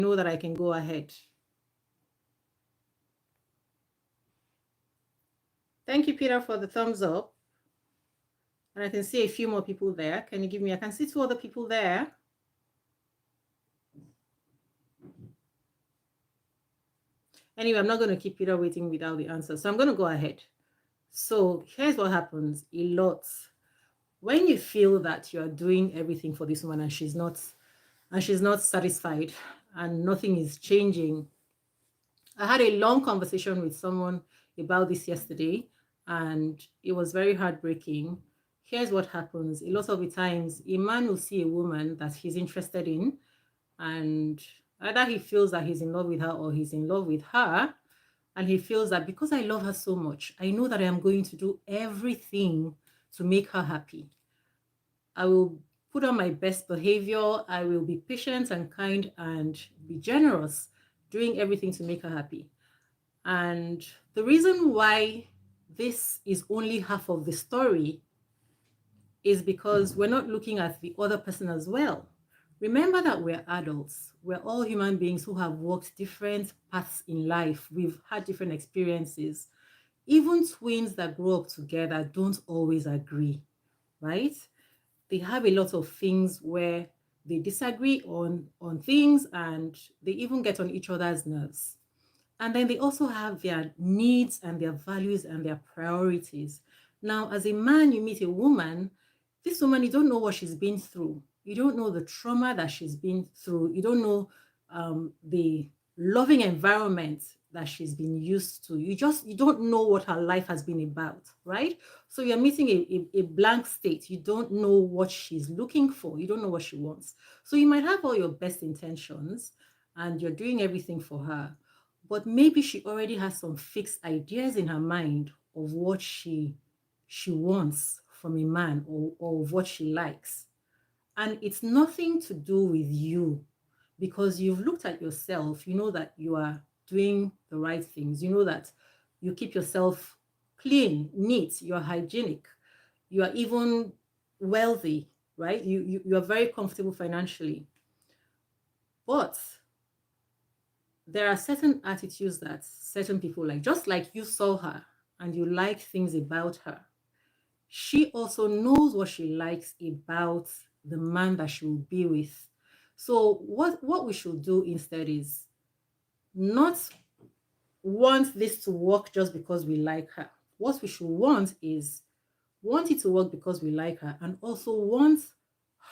know that I can go ahead. Thank you, Peter, for the thumbs up. And I can see a few more people there. Can you give me? I can see 2 other people there. Anyway, I'm not going to keep Peter waiting without the answer. So I'm going to go ahead. So here's what happens a lot. When you feel that you're doing everything for this woman and she's not satisfied and nothing is changing. I had a long conversation with someone about this yesterday, and it was very heartbreaking. Here's what happens. A lot of the times, a man will see a woman that he's interested in, and either he feels that he's in love with her or he's in love with her, and he feels that because I love her so much, I know that I am going to do everything to make her happy. I will put on my best behavior. I will be patient and kind and be generous, doing everything to make her happy. And the reason why this is only half of the story is because we're not looking at the other person as well. Remember that we're adults. We're all human beings who have walked different paths in life. We've had different experiences. Even twins that grow up together don't always agree, right? They have a lot of things where they disagree on things, and they even get on each other's nerves. And then they also have their needs and their values and their priorities. Now, as a man, you meet a woman, this woman, you don't know what she's been through. You don't know the trauma that she's been through. You don't know the loving environment that she's been used to. You don't know what her life has been about, right? So you're meeting a blank state. You don't know what she's looking for. You don't know what she wants. So you might have all your best intentions and you're doing everything for her, but maybe she already has some fixed ideas in her mind of what she wants from a man, or of what she likes. And it's nothing to do with you, because you've looked at yourself. You know that you are doing the right things. You know that you keep yourself clean, neat, you're hygienic, you are even wealthy, right? You are very comfortable financially. But there are certain attitudes that certain people like. Just like you saw her and you like things about her, she also knows what she likes about the man that she will be with. So what we should do instead is not want this to work just because we like her. What we should want is want it to work because we like her, and also want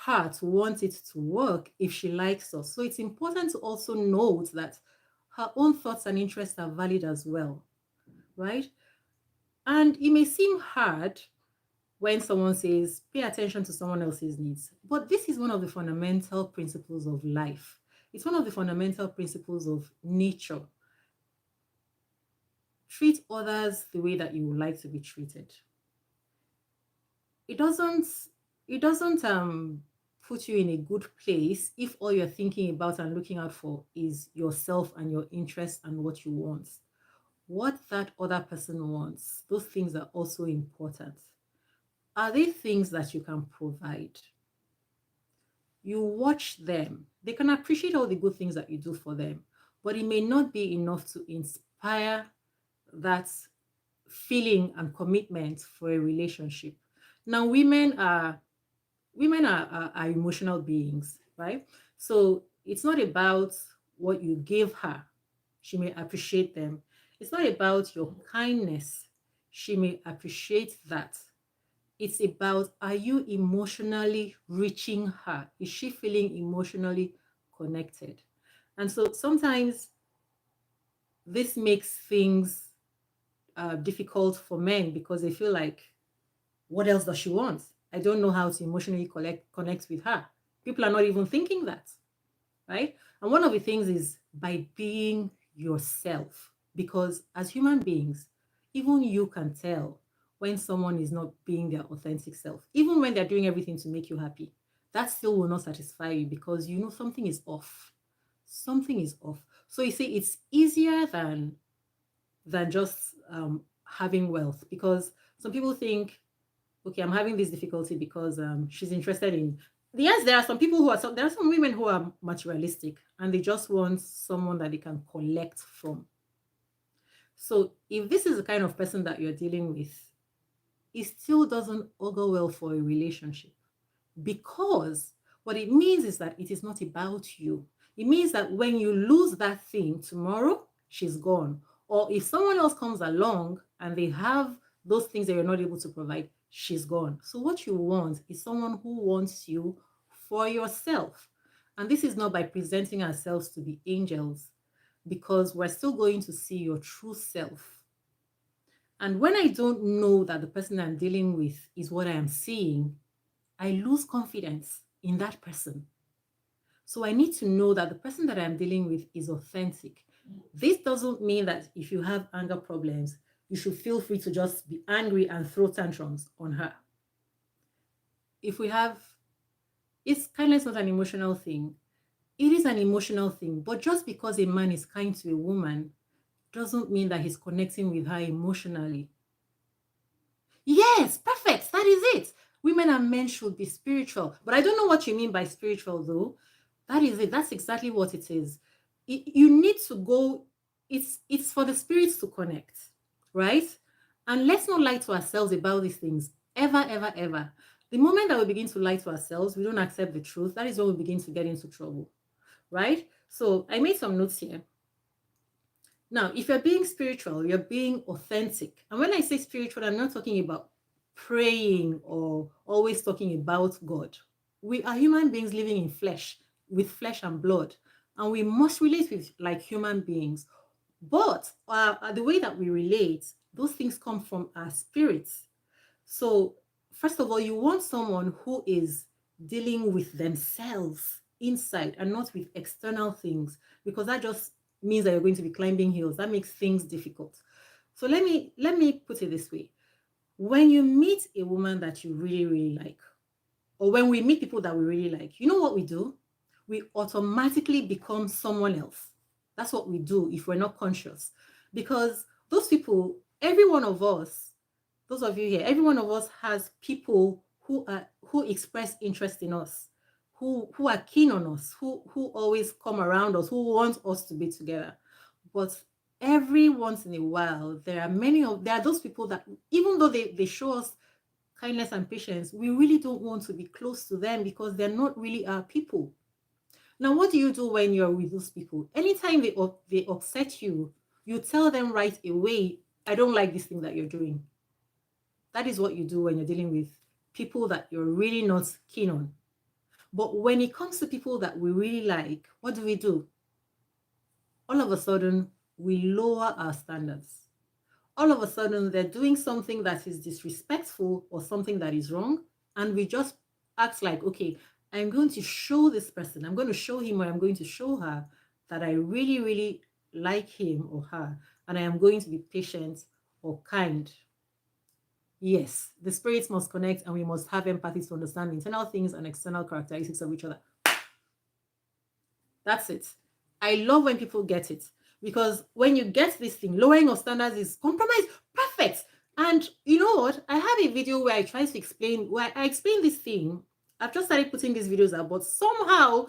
her to want it to work if she likes us. So it's important to also note that her own thoughts and interests are valid as well, right? And it may seem hard when someone says, pay attention to someone else's needs. But this is one of the fundamental principles of life. It's one of the fundamental principles of nature. Treat others the way that you would like to be treated. It doesn't put you in a good place if all you're thinking about and looking out for is yourself and your interests and what you want. What that other person wants, those things are also important. Are they things that you can provide? You watch them. They can appreciate all the good things that you do for them, but it may not be enough to inspire that feeling and commitment for a relationship. Now, women are emotional beings, right? So it's not about what you give her. She may appreciate them. It's not about your kindness. She may appreciate that. It's about, are you emotionally reaching her? Is she feeling emotionally connected? And so sometimes this makes things difficult for men because they feel like, what else does she want? I don't know how to emotionally connect with her. People are not even thinking that, right? And one of the things is by being yourself, because as human beings, even you can tell when someone is not being their authentic self, even when they're doing everything to make you happy. That still will not satisfy you because you know something is off. Something is off. So you see, it's easier than just having wealth, because some people think, okay, I'm having this difficulty because she's interested in Yes, there are some people who are there are some women who are materialistic and they just want someone that they can collect from. So if this is the kind of person that you're dealing with, it still doesn't augur well for a relationship, because what it means is that it is not about you. It means that when you lose that thing tomorrow, she's gone. Or if someone else comes along and they have those things that you're not able to provide, she's gone. So what you want is someone who wants you for yourself. And this is not by presenting ourselves to be angels, because we're still going to see your true self. And when I don't know that the person I'm dealing with is what I am seeing, I lose confidence in that person. So I need to know that the person that I'm dealing with is authentic. This doesn't mean that if you have anger problems, you should feel free to just be angry and throw tantrums on her. If we have, it's kindness not an emotional thing. It is an emotional thing, but just because a man is kind to a woman doesn't mean that he's connecting with her emotionally. Yes, perfect. That is it. Women and men should be spiritual. But I don't know what you mean by spiritual, though. That is it. That's exactly what it is. You need to go, it's for the spirits to connect, right? And let's not lie to ourselves about these things. Ever, ever, ever. The moment that we begin to lie to ourselves, we don't accept the truth. That is when we begin to get into trouble, right? So I made some notes here. Now, if you're being spiritual, you're being authentic. And when I say spiritual, I'm not talking about praying or always talking about God. We are human beings living in flesh, with flesh and blood, and we must relate with like human beings. But the way that we relate, those things come from our spirits. So, first of all, you want someone who is dealing with themselves inside and not with external things, because that just means that you're going to be climbing hills. That makes things difficult. So let me put it this way. When you meet a woman that you really, really like, or when we meet people that we really like, you know what we do? We automatically become someone else. That's what we do if we're not conscious. Because those people, every one of us, those of you here, every one of us has people who express interest in us, who are keen on us, who always come around us, who want us to be together. But every once in a while, there are those people that even though they show us kindness and patience, we really don't want to be close to them because they're not really our people. Now, what do you do when you're with those people? Anytime they upset you, you tell them right away, I don't like this thing that you're doing. That is what you do when you're dealing with people that you're really not keen on. But when it comes to people that we really like, what do? All of a sudden, we lower our standards. All of a sudden, they're doing something that is disrespectful or something that is wrong, and we just act like, okay, I'm going to show this person, I'm going to show him or I'm going to show her that I really, really like him or her, and I am going to be patient or kind. Yes, the spirits must connect and we must have empathy to understand internal things and external characteristics of each other. That's it. I love when people get it, because when you get this thing, lowering of standards is compromise. Perfect. And you know what? I have a video where I try to explain, where I explain this thing. I've just started putting these videos out, but somehow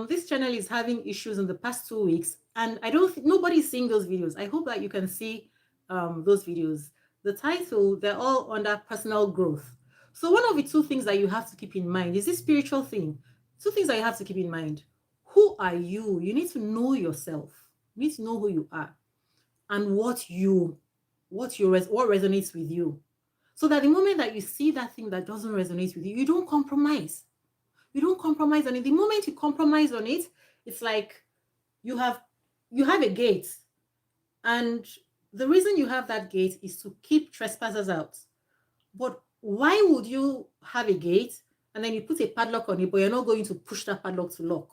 this channel is having issues in the past 2 weeks, and I don't think nobody's seeing those videos. I hope that you can see those videos. The title, they're all under personal growth. So one of the two things that you have to keep in mind is this spiritual thing. Two things that you have to keep in mind. Who are you? You need to know yourself. You need to know who you are and what resonates with you. So that the moment that you see that thing that doesn't resonate with you, you don't compromise. You don't compromise on it. The moment you compromise on it, it's like you have a gate, and the reason you have that gate is to keep trespassers out. But why would you have a gate and then you put a padlock on it, but you're not going to push that padlock to lock?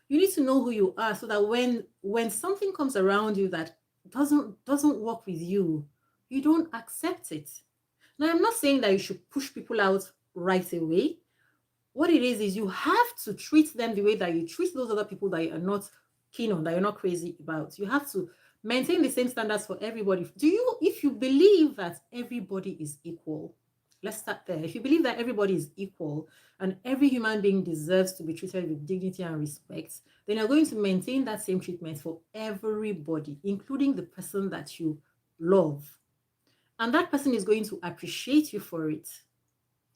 You need to know who you are so that when something comes around you that doesn't work with you, you don't accept it. Now, I'm not saying that you should push people out right away. What it is you have to treat them the way that you treat those other people that you're not keen on, that you're not crazy about. You have to maintain the same standards for everybody. If you believe that everybody is equal, Let's start there. If you believe that everybody is equal and every human being deserves to be treated with dignity and respect, then you're going to maintain that same treatment for everybody, including the person that you love. And that person is going to appreciate you for it.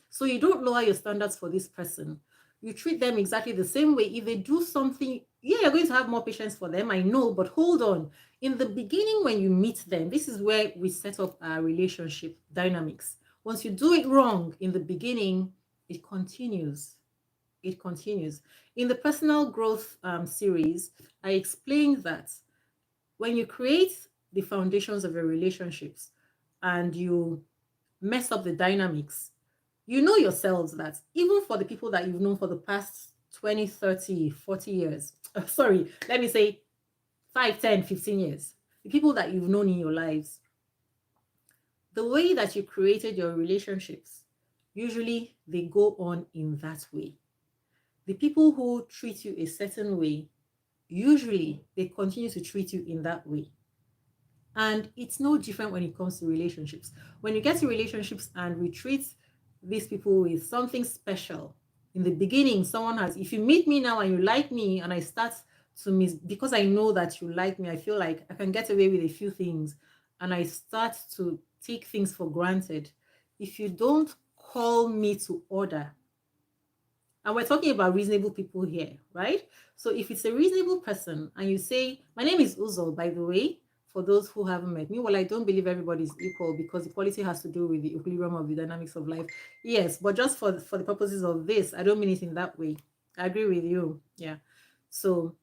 So you don't lower your standards for this person. You treat them exactly the same way. If they do something, yeah, you're going to have more patience for them, I know, but hold on. In the beginning, when you meet them, this is where we set up our relationship dynamics. Once you do it wrong in the beginning, it continues. It continues. In the personal growth series, I explained that when you create the foundations of your relationships and you mess up the dynamics, you know yourselves that even for the people that you've known for the past 20, 30, 40 years, sorry, let me say 5, 10, 15 years, the people that you've known in your lives, the way that you created your relationships, usually they go on in that way. The people who treat you a certain way, usually they continue to treat you in that way. And it's no different when it comes to relationships. When you get to relationships and we treat these people with something special, in the beginning, someone has, if you meet me now and you like me, and I start to miss, because I know that you like me, I feel like I can get away with a few things, and I start to take things for granted. If you don't call me to order, and we're talking about reasonable people here, right? So if it's a reasonable person and you say, my name is Uzo, by the way, for those who haven't met me, well, I don't believe everybody is equal because equality has to do with the equilibrium of the dynamics of life. Yes, but just for the purposes of this, I don't mean it in that way. I agree with you. Yeah. So,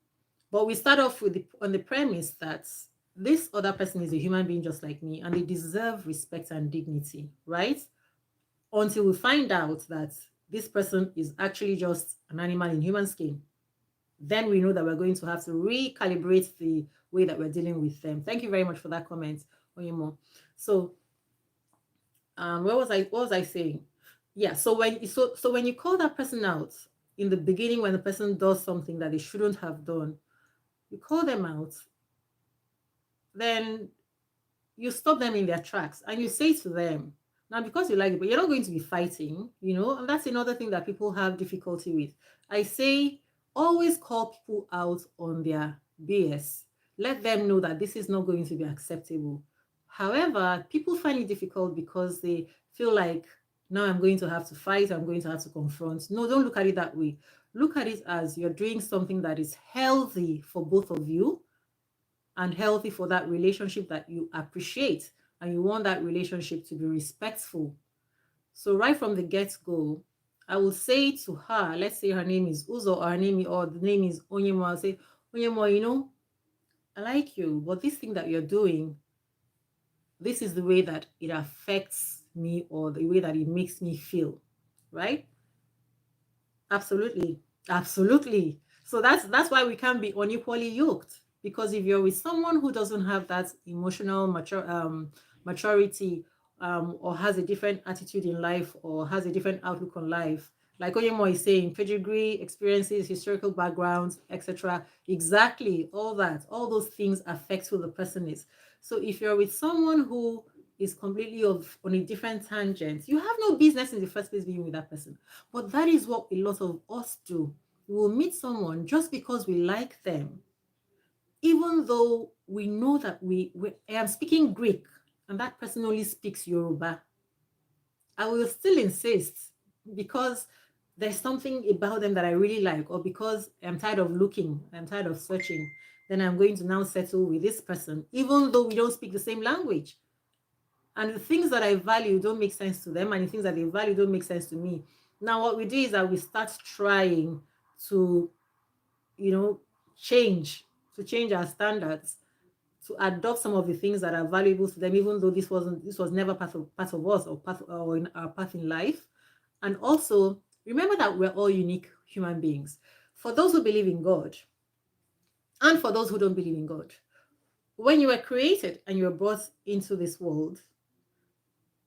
but we start off with on the premise that this other person is a human being just like me and they deserve respect and dignity, right? Until we find out that this person is actually just an animal in human skin. Then we know that we're going to have to recalibrate the way that we're dealing with them. Thank you very much for that comment, Oyemo. So, what was I saying? Yeah. So when you call that person out in the beginning, when the person does something that they shouldn't have done, you call them out. Then you stop them in their tracks and you say to them, now because you like it, but you're not going to be fighting, and that's another thing that people have difficulty with. I say, always call people out on their BS. Let them know that this is not going to be acceptable. However, people find it difficult because they feel like, now I'm going to have to fight, I'm going to have to confront. No, don't look at it that way. Look at it as you're doing something that is healthy for both of you and healthy for that relationship that you appreciate, and you want that relationship to be respectful. So right from the get-go, I will say to her, let's say her name is Uzo or the name is Onyemo. I'll say, Onyemo, I like you, but this thing that you're doing, this is the way that it affects me or the way that it makes me feel, right? Absolutely. Absolutely. So that's why we can't be unequally yoked. Because if you're with someone who doesn't have that emotional maturity, or has a different attitude in life or has a different outlook on life, like Oyemo is saying, pedigree, experiences, historical backgrounds, etc. Exactly, all those things affect who the person is. So if you're with someone who is completely on a different tangent, you have no business in the first place being with that person. But that is what a lot of us do. We will meet someone just because we like them, even though we know that I am speaking Greek and that person only speaks Yoruba. I will still insist because there's something about them that I really like, or because I'm tired of looking, I'm tired of searching, then I'm going to now settle with this person, even though we don't speak the same language. And the things that I value don't make sense to them, and the things that they value don't make sense to me. Now, what we do is that we start trying to, you know, change, to change our standards, to adopt some of the things that are valuable to them, even though this was never part of us or in our path in life. And also remember that we're all unique human beings. For those who believe in God, and for those who don't believe in God, when you were created and you were brought into this world,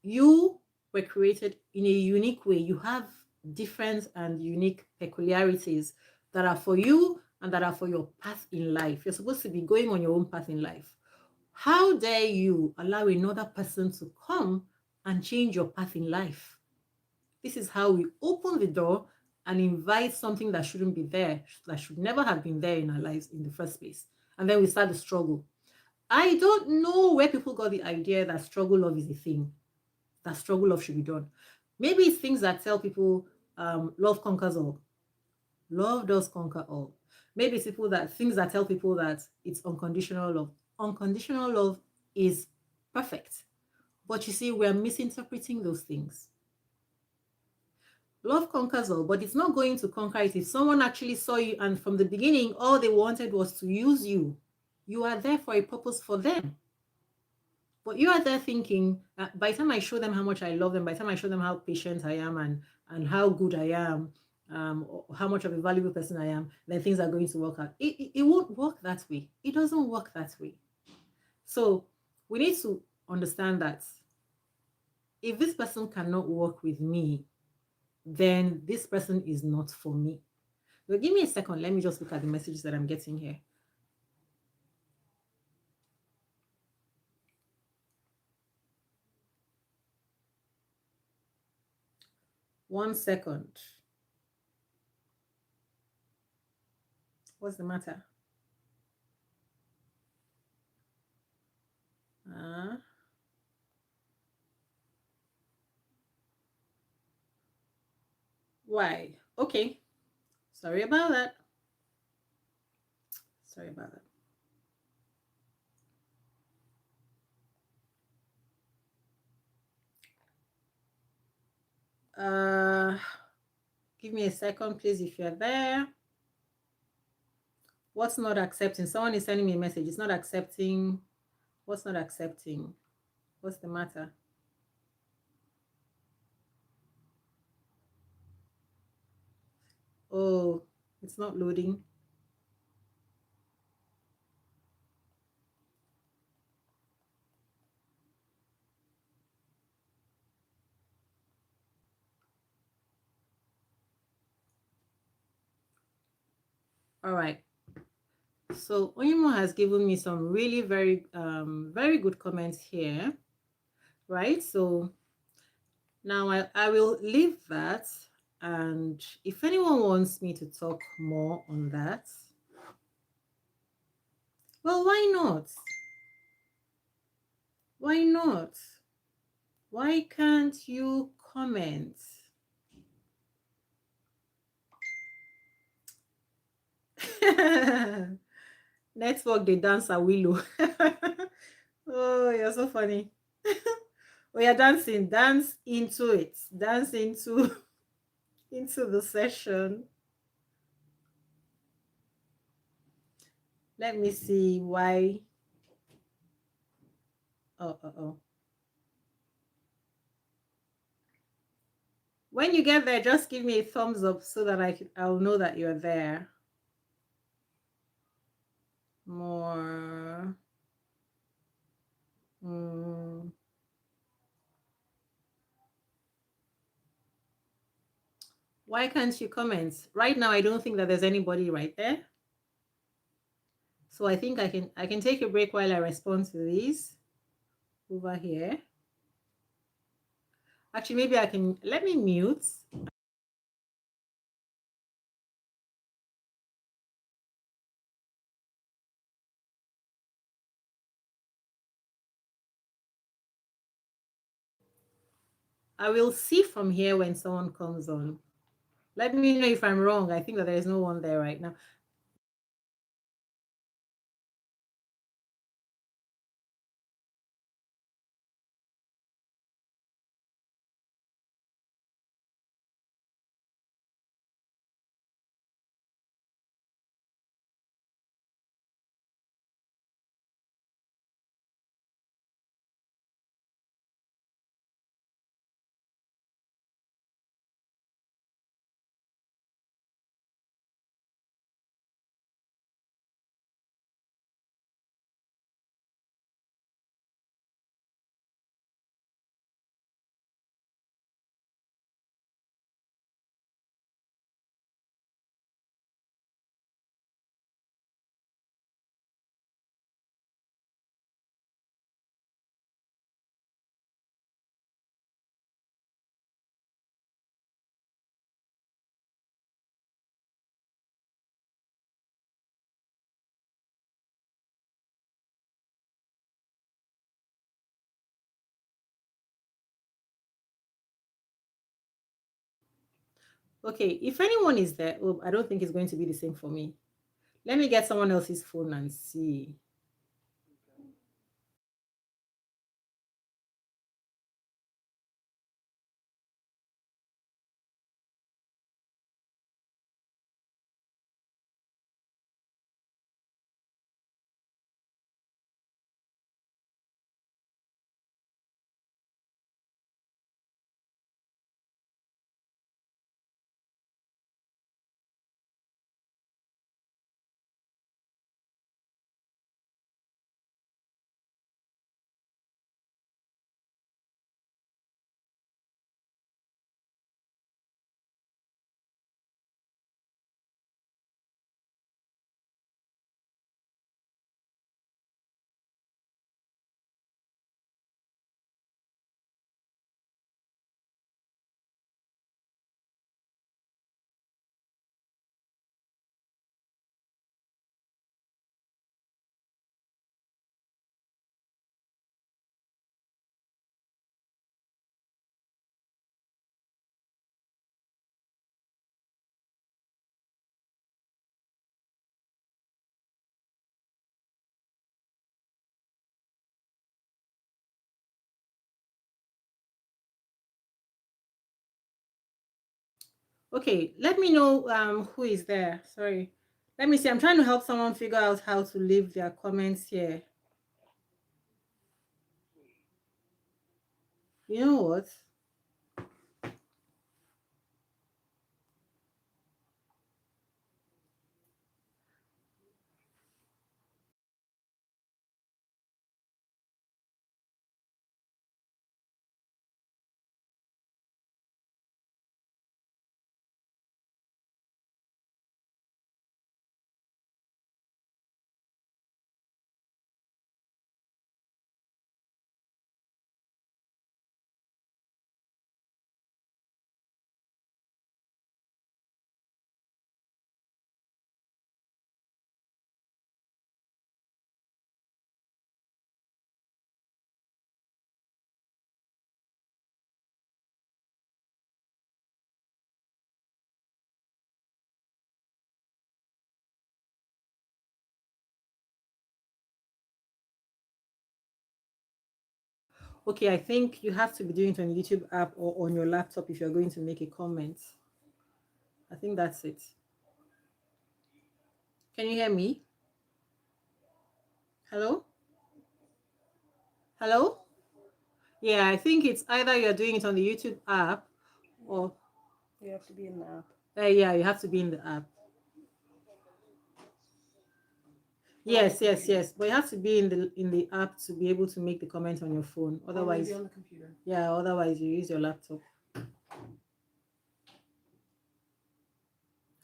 you were created in a unique way. You have different and unique peculiarities that are for you and that are for your path in life. You're supposed to be going on your own path in life. How dare you allow another person to come and change your path in life? This is how we open the door and invite something that shouldn't be there, that should never have been there in our lives in the first place. And then we start the struggle. I don't know where people got the idea that struggle love is a thing, that struggle love should be done. Maybe it's things that tell people love conquers all. Love does conquer all. Maybe it's people that things that tell people that it's unconditional love. Unconditional love is perfect. But you see, we're misinterpreting those things. Love conquers all, but it's not going to conquer it if someone actually saw you and from the beginning, all they wanted was to use you. You are there for a purpose for them. But you are there thinking, by the time I show them how much I love them, by the time I show them how patient I am and how good I am, or how much of a valuable person I am, then things are going to work out. It won't work that way. It doesn't work that way. So we need to understand that if this person cannot work with me, then this person is not for me. But give me a second. Let me just look at the messages that I'm getting here. One second. What's the matter? Why? Okay. Sorry about that. Sorry about that. Give me a second, please, if you're there. What's not accepting? Someone is sending me a message. It's not accepting. What's not accepting? What's the matter? Oh, it's not loading. All right. So Oyimo has given me some really very good comments here, right? So now I will leave that, and if anyone wants me to talk more on that, well, why not? Why not? Why can't you comment? Network, they dance a willow. Oh, you're so funny. Oh, you're dancing. Dance into it. Dance into into the session. Let me see why. Oh. When you get there, just give me a thumbs up so that I'll know that you're there. More. Why can't you comment? Right now, I don't think that there's anybody right there. So I think I can take a break while I respond to these over here. Actually, maybe I can let me mute. I will see from here when someone comes on. Let me know if I'm wrong. I think that there is no one there right now. Okay, if anyone is there, oh, I don't think it's going to be the same for me. Let me get someone else's phone and see. Okay, let me know who is there. Sorry. Let me see. I'm trying to help someone figure out how to leave their comments here. You know what? Okay, I think you have to be doing it on YouTube app or on your laptop if you're going to make a comment. I think that's it. Can you hear me? Hello? Hello? Yeah, I think it's either you're doing it on the YouTube app or You have to be in the app. yeah, you have to be in the app. Yes, yes, yes. But you have to be in the app to be able to make the comment on your phone. Otherwise, on the computer. yeah, otherwise you use your laptop.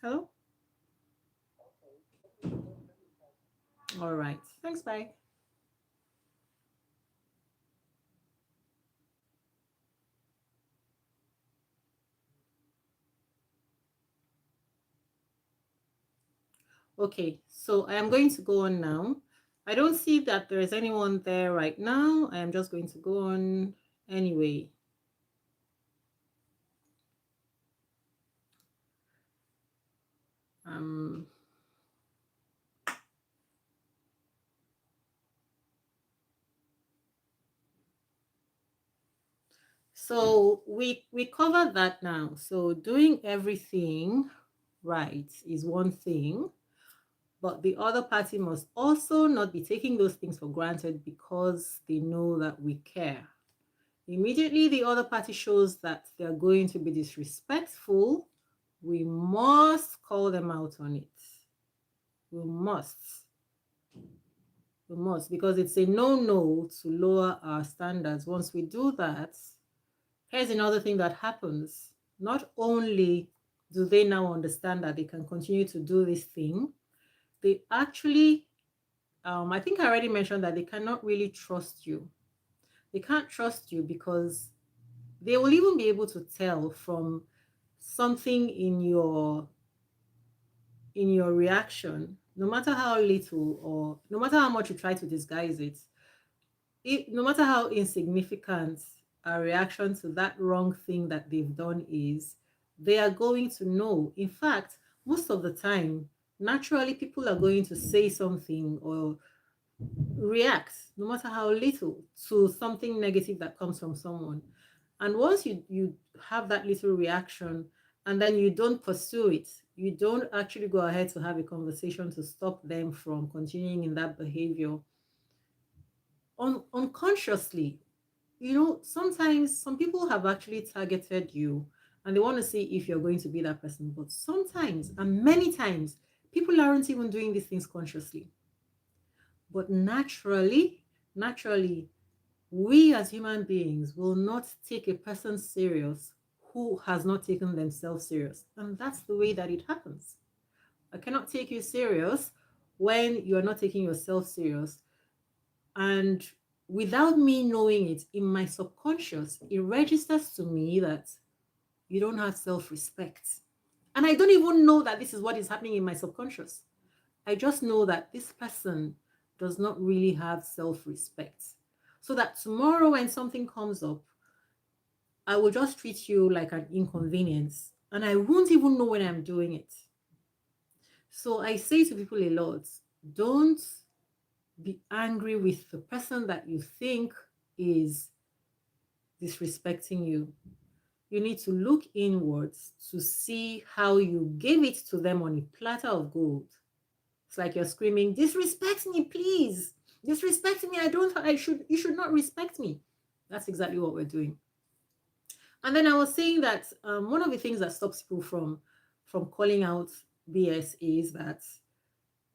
Hello? All right. Thanks, bye. Okay, so I am going to go on now. I don't see that there is anyone there right now. I am just going to go on anyway. Um, so we covered that now. So doing everything right is one thing, but the other party must also not be taking those things for granted because they know that we care. Immediately, the other party shows that they're going to be disrespectful, we must call them out on it. We must. We must, because it's a no-no to lower our standards. Once we do that, here's another thing that happens. Not only do they now understand that they can continue to do this thing, they actually, I think I already mentioned that they cannot really trust you. They can't trust you because they will even be able to tell from something in your reaction, no matter how little or no matter how much you try to disguise it, no matter how insignificant a reaction to that wrong thing that they've done is, They are going to know. In fact, most of the time, naturally, people are going to say something or react, no matter how little, to something negative that comes from someone. And once you have that little reaction and then you don't pursue it, you don't actually go ahead to have a conversation to stop them from continuing in that behavior, unconsciously, sometimes some people have actually targeted you and they want to see if you're going to be that person. But sometimes, and many times, people aren't even doing these things consciously. But naturally, we as human beings will not take a person serious who has not taken themselves serious. And that's the way that it happens. I cannot take you serious when you're not taking yourself serious. And without me knowing it, in my subconscious, it registers to me that you don't have self respect. And I don't even know that this is what is happening in my subconscious. I just know that this person does not really have self respect. So that tomorrow, when something comes up, I will just treat you like an inconvenience and I won't even know when I'm doing it. So I say to people a lot, don't be angry with the person that you think is disrespecting you. You need to look inwards to see how you gave it to them on a platter of gold. It's like you're screaming, disrespect me, please. Disrespect me. You should not respect me. That's exactly what we're doing. And then I was saying that one of the things that stops people from calling out BS is that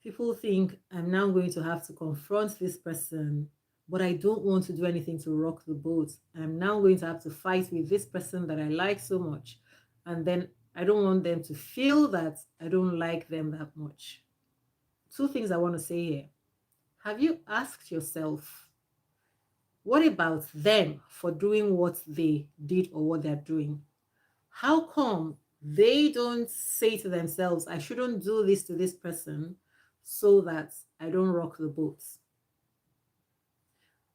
people think I'm now going to have to confront this person, but I don't want to do anything to rock the boat. I'm now going to have to fight with this person that I like so much. And then I don't want them to feel that I don't like them that much. Two things I want to say here. Have you asked yourself, what about them for doing what they did or what they're doing? How come they don't say to themselves, I shouldn't do this to this person so that I don't rock the boat?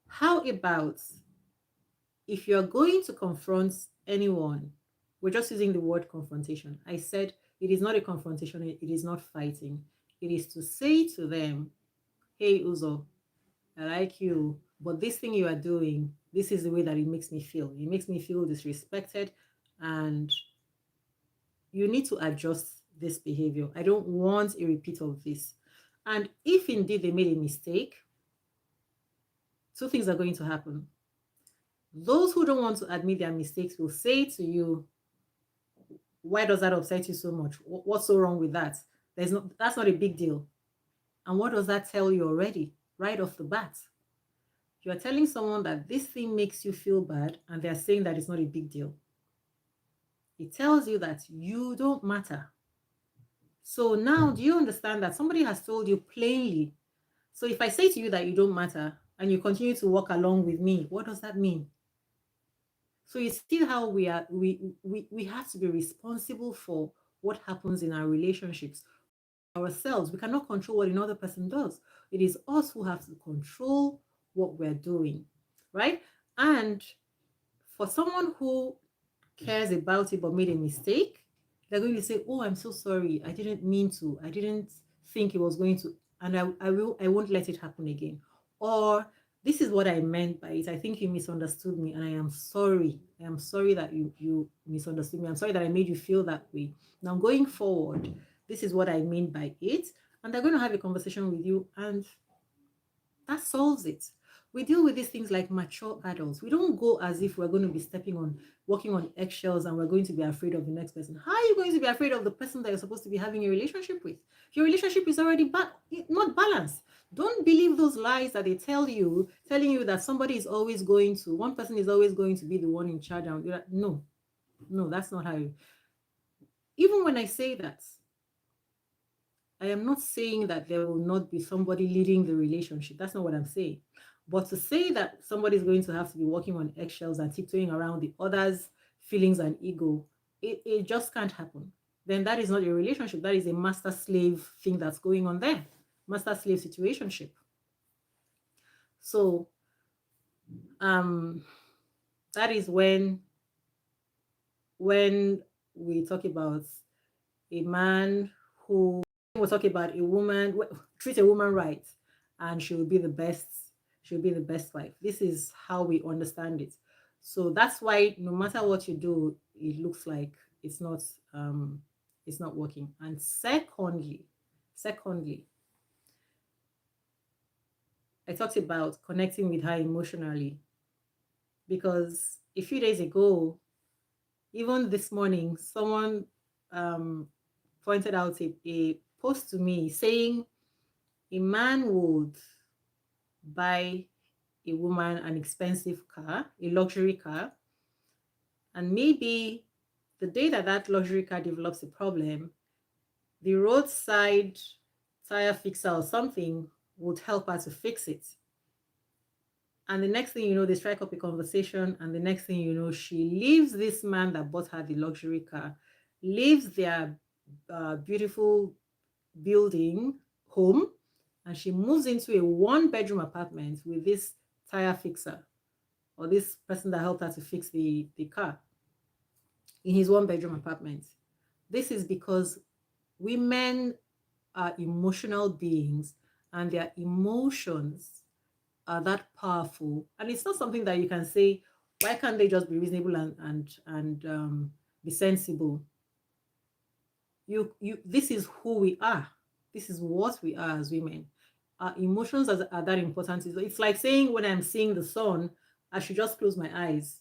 How about if you're going to confront anyone, we're just using the word confrontation. I said it is not a confrontation, it is not fighting. It is to say to them, hey, Uzo, I like you, but this thing you are doing, this is the way that it makes me feel. It makes me feel disrespected, and you need to adjust this behavior. I don't want a repeat of this. And if indeed they made a mistake, two things are going to happen. Those who don't want to admit their mistakes will say to you, why does that upset you so much? What's so wrong with that? That's not a big deal. And what does that tell you already, right off the bat? You're telling someone that this thing makes you feel bad, and they're saying that it's not a big deal. It tells you that you don't matter. So now, do you understand that somebody has told you plainly? So if I say to you that you don't matter and you continue to walk along with me, what does that mean? So you see how we have to be responsible for what happens in our relationships ourselves. We cannot control what another person does. It is us who have to control what we're doing, right? And for someone who cares about it but made a mistake, they're going to say, oh, I'm so sorry, I didn't mean to, I didn't think it was going to, and I won't let it happen again. Or this is what I meant by it, I think you misunderstood me and I am sorry. I am sorry that you misunderstood me. I'm sorry that I made you feel that way. Now going forward, this is what I mean by it. And they're going to have a conversation with you, and that solves it. We deal with these things like mature adults. We don't go as if we're going to be walking on eggshells, and we're going to be afraid of the next person. How are you going to be afraid of the person that you're supposed to be having a relationship with? Your relationship is already not balanced. Don't believe those lies that they tell you, telling you that one person is always going to be the one in charge. And you're like, no, that's not how even when I say that, I am not saying that there will not be somebody leading the relationship. That's not what I'm saying. But to say that somebody is going to have to be walking on eggshells and tiptoeing around the other's feelings and ego, it just can't happen. Then that is not a relationship. That is a master slave thing that's going on there. Master slave situationship. So that is when we talk about a man who will talk about a woman, treat a woman right, and she will be the best, she'll be the best wife. This is how we understand it. So that's why no matter what you do, it looks like it's not um it's not working. And secondly, I talked about connecting with her emotionally, because a few days ago, even this morning, someone um pointed out a post to me saying a man would buy a woman an expensive car, a luxury car, and maybe the day that that luxury car develops a problem, the roadside tire fixer or something would help her to fix it. And the next thing you know, they strike up a conversation, and the next thing you know, she leaves this man that bought her the luxury car, leaves their beautiful building home, and she moves into a one-bedroom apartment with this tire fixer, or this person that helped her to fix the car, in his one-bedroom apartment. This is because women are emotional beings, and their emotions are that powerful. And it's not something that you can say, why can't they just be reasonable and be sensible? You This is who we are. This is what we are as women. Our emotions are that important. It's like saying when I'm seeing the sun, I should just close my eyes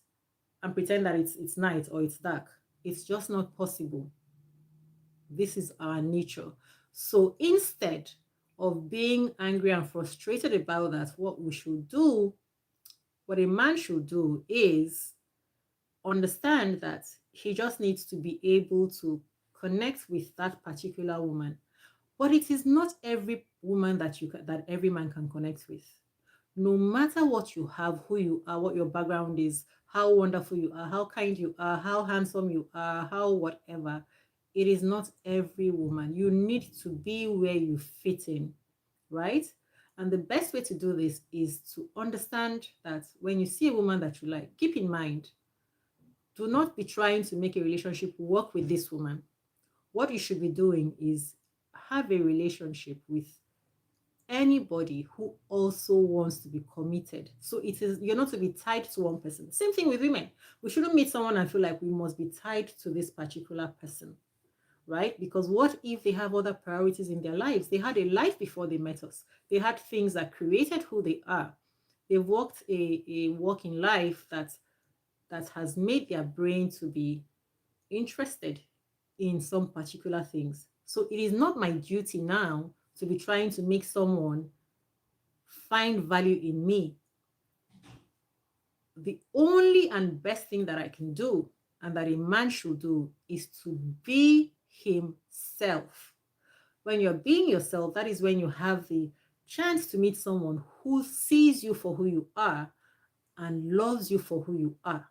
and pretend that it's night or it's dark. It's just not possible. This is our nature. So instead of being angry and frustrated about that, what we should do, what a man should do, is understand that he just needs to be able to connect with that particular woman. But it is not every woman that every man can connect with. No matter what you have, who you are, what your background is, how wonderful you are, how kind you are, how handsome you are, how whatever, it is not every woman. You need to be where you fit in, right? And the best way to do this is to understand that when you see a woman that you like, keep in mind, do not be trying to make a relationship work with this woman. What you should be doing is have a relationship with anybody who also wants to be committed. So you're not to be tied to one person. Same thing with women. We shouldn't meet someone and feel like we must be tied to this particular person, right? Because what if they have other priorities in their lives? They had a life before they met us. They had things that created who they are. They've walked a walk in life that has made their brain to be interested in some particular things. So it is not my duty now to be trying to make someone find value in me. The only and best thing that I can do and that a man should do is to be himself. When you're being yourself, that is when you have the chance to meet someone who sees you for who you are and loves you for who you are.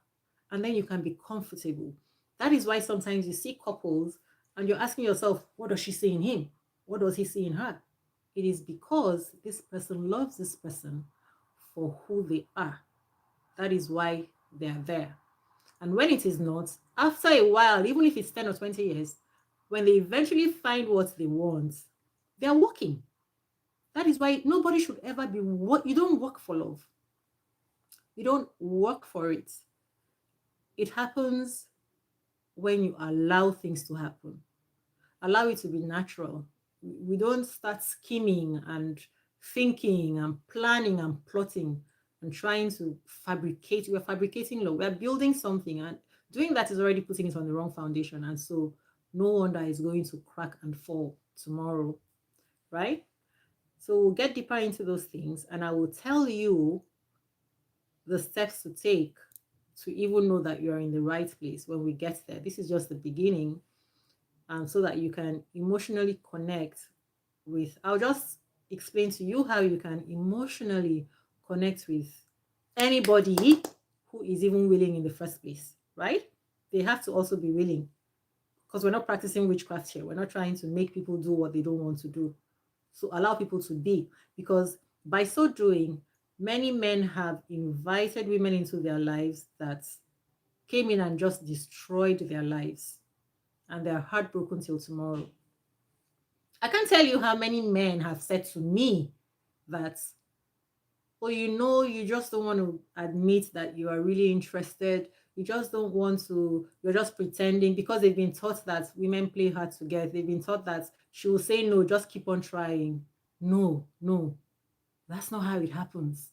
And then you can be comfortable. That is why sometimes you see couples and you're asking yourself, what does she see in him? What does he see in her? It is because this person loves this person for who they are. That is why they are there. And when it is not, after a while, even if it's 10 or 20 years, when they eventually find what they want, they are working. That is why nobody should ever be what you don't work for love. You don't work for it. It happens when you allow things to happen. Allow it to be natural. We don't start scheming and thinking and planning and plotting and trying to fabricate. We're fabricating love. We're building something, and doing that is already putting it on the wrong foundation. And so no wonder it's going to crack and fall tomorrow, right? So we'll get deeper into those things, and I will tell you the steps to take to even know that you're in the right place when we get there. This is just the beginning, so that you can emotionally connect with. I'll just explain to you how you can emotionally connect with anybody who is even willing in the first place, right? They have to also be willing, because we're not practicing witchcraft here. We're not trying to make people do what they don't want to do. So allow people to be, because by so doing, many men have invited women into their lives that came in and just destroyed their lives. and they're heartbroken till tomorrow. I can't tell you how many men have said to me that, oh, you just don't want to admit that you are really interested. You just don't want to, you're just pretending because they've been taught that women play hard to get. They've been taught that she will say no, just keep on trying. No, no, that's not how it happens.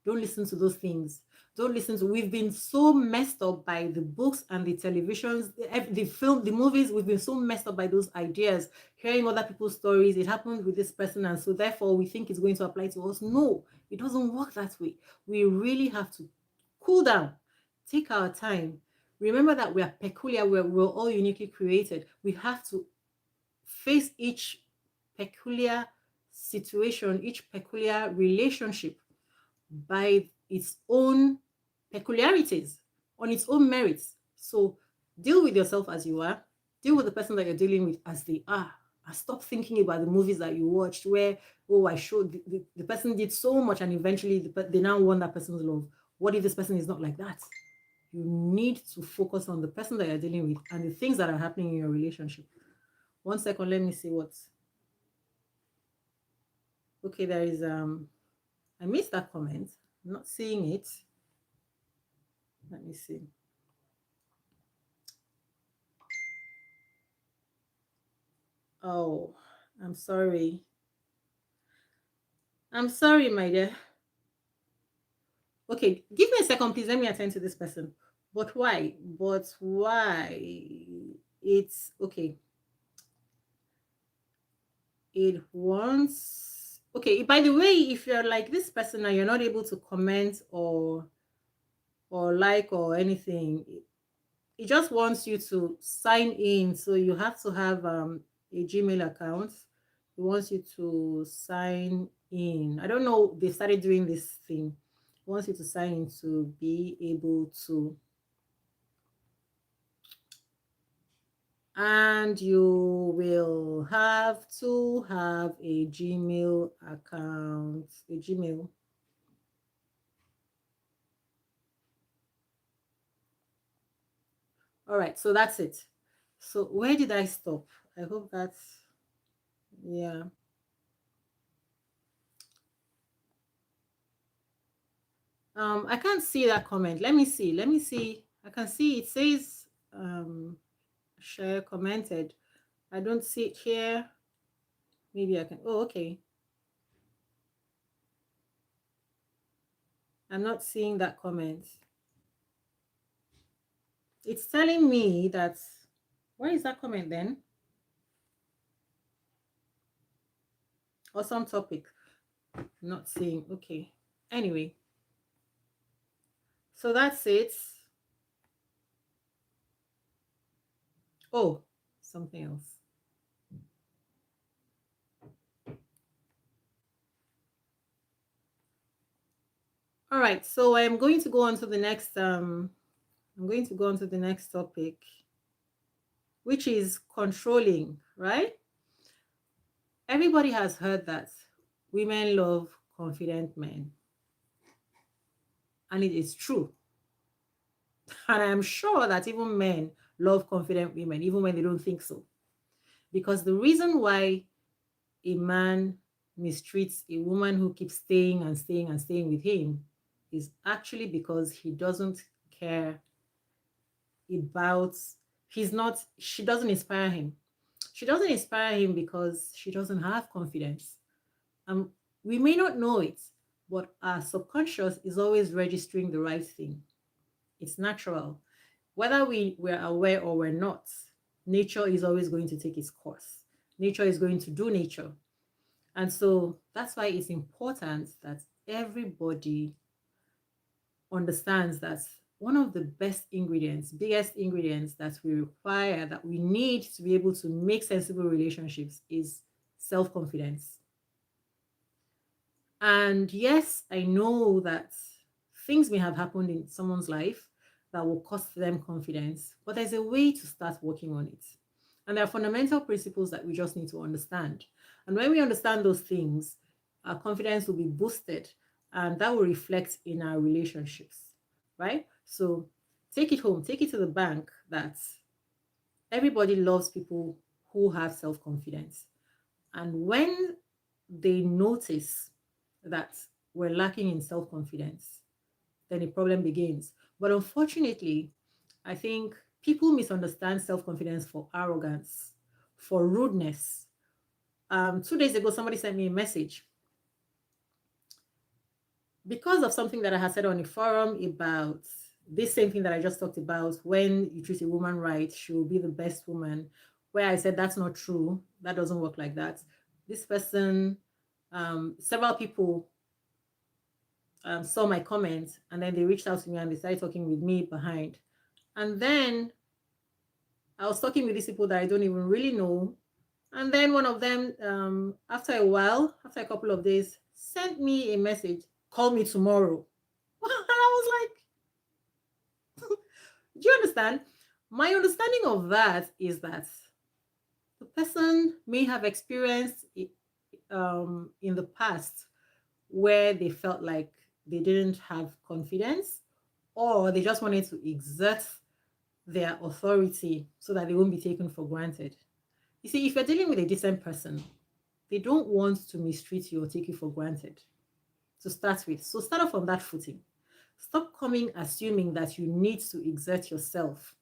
Don't listen to those things. Don't listen to. We've been so messed up by the books and the televisions, the film, the movies. We've been so messed up by those ideas, hearing other people's stories. It happened with this person, and so therefore we think it's going to apply to us. No, it doesn't work that way. We really have to cool down, take our time. Remember that we are peculiar. We're all uniquely created. We have to face each peculiar situation, each peculiar relationship by its own peculiarities, on its own merits. So deal with yourself as you are, deal with the person that you're dealing with as they are. And stop thinking about the movies that you watched where, oh, I showed the person did so much and eventually they now want that person's love. What if this person is not like that? You need to focus on the person that you're dealing with and the things that are happening in your relationship. 1 second, let me see what. Okay, there is I missed that comment. I'm not seeing it. Let me see. Oh, I'm sorry. I'm sorry, my dear. Okay, give me a second, please. Let me attend to this person. But why? But why? It's okay. It wants. Okay, by the way, if you're like this person and you're not able to comment or like or anything, it just wants you to sign in. So you have to have a Gmail account. It wants you to sign in. I don't know, they started doing this thing. It wants you to sign in to be able to. And you will have to have a Gmail account, a Gmail. All right, so that's it. So where did I stop? I hope that's, yeah. I can't see that comment. Let me see. Let me see. I can see it says share commented. I don't see it here. Maybe I can. Oh, okay. I'm not seeing that comment. It's telling me that. Where is that comment then? Awesome topic. Not seeing. Okay. Anyway, so that's it. Oh, something else. All right. So I'm going to go on to the next. I'm going to go on to the next topic, which is controlling. Right. Everybody has heard that women love confident men, and it is true. And I'm sure that even men love confident women, even when they don't think so. Because the reason why a man mistreats a woman who keeps staying and staying and staying with him is actually because he doesn't care about, she doesn't inspire him. She doesn't inspire him because she doesn't have confidence. And we may not know it, but our subconscious is always registering the right thing. It's natural. Whether we're aware or we're not, nature is always going to take its course. Nature is going to do nature. And so that's why it's important that everybody understands that one of the best ingredients, biggest ingredients that we require, that we need to be able to make sensible relationships is self-confidence. And yes, I know that things may have happened in someone's life that will cost them confidence, but there's a way to start working on it. And there are fundamental principles that we just need to understand. And when we understand those things, our confidence will be boosted and that will reflect in our relationships, right? So take it home, take it to the bank that Everybody loves people who have self-confidence. And when they notice that we're lacking in self-confidence, then the problem begins. But unfortunately, I think people misunderstand self-confidence for arrogance, for rudeness. 2 days ago, somebody sent me a message because of something that I had said on the forum about this same thing that I just talked about. When you treat a woman right, she will be the best woman. Where I said that's not true. That doesn't work like that. This person, several people saw my comments, and then they reached out to me and they started talking with me behind. And then I was talking with these people that I don't even really know. And then one of them, after a while, after a couple of days, sent me a message, call me tomorrow. And I was like, do you understand? My understanding of that is that the person may have experienced it, in the past where they felt like they didn't have confidence, or they just wanted to exert their authority so that they won't be taken for granted. You see, if you're dealing with a decent person, they don't want to mistreat you or take you for granted to start with. So start off on that footing. Stop coming assuming that you need to exert yourself.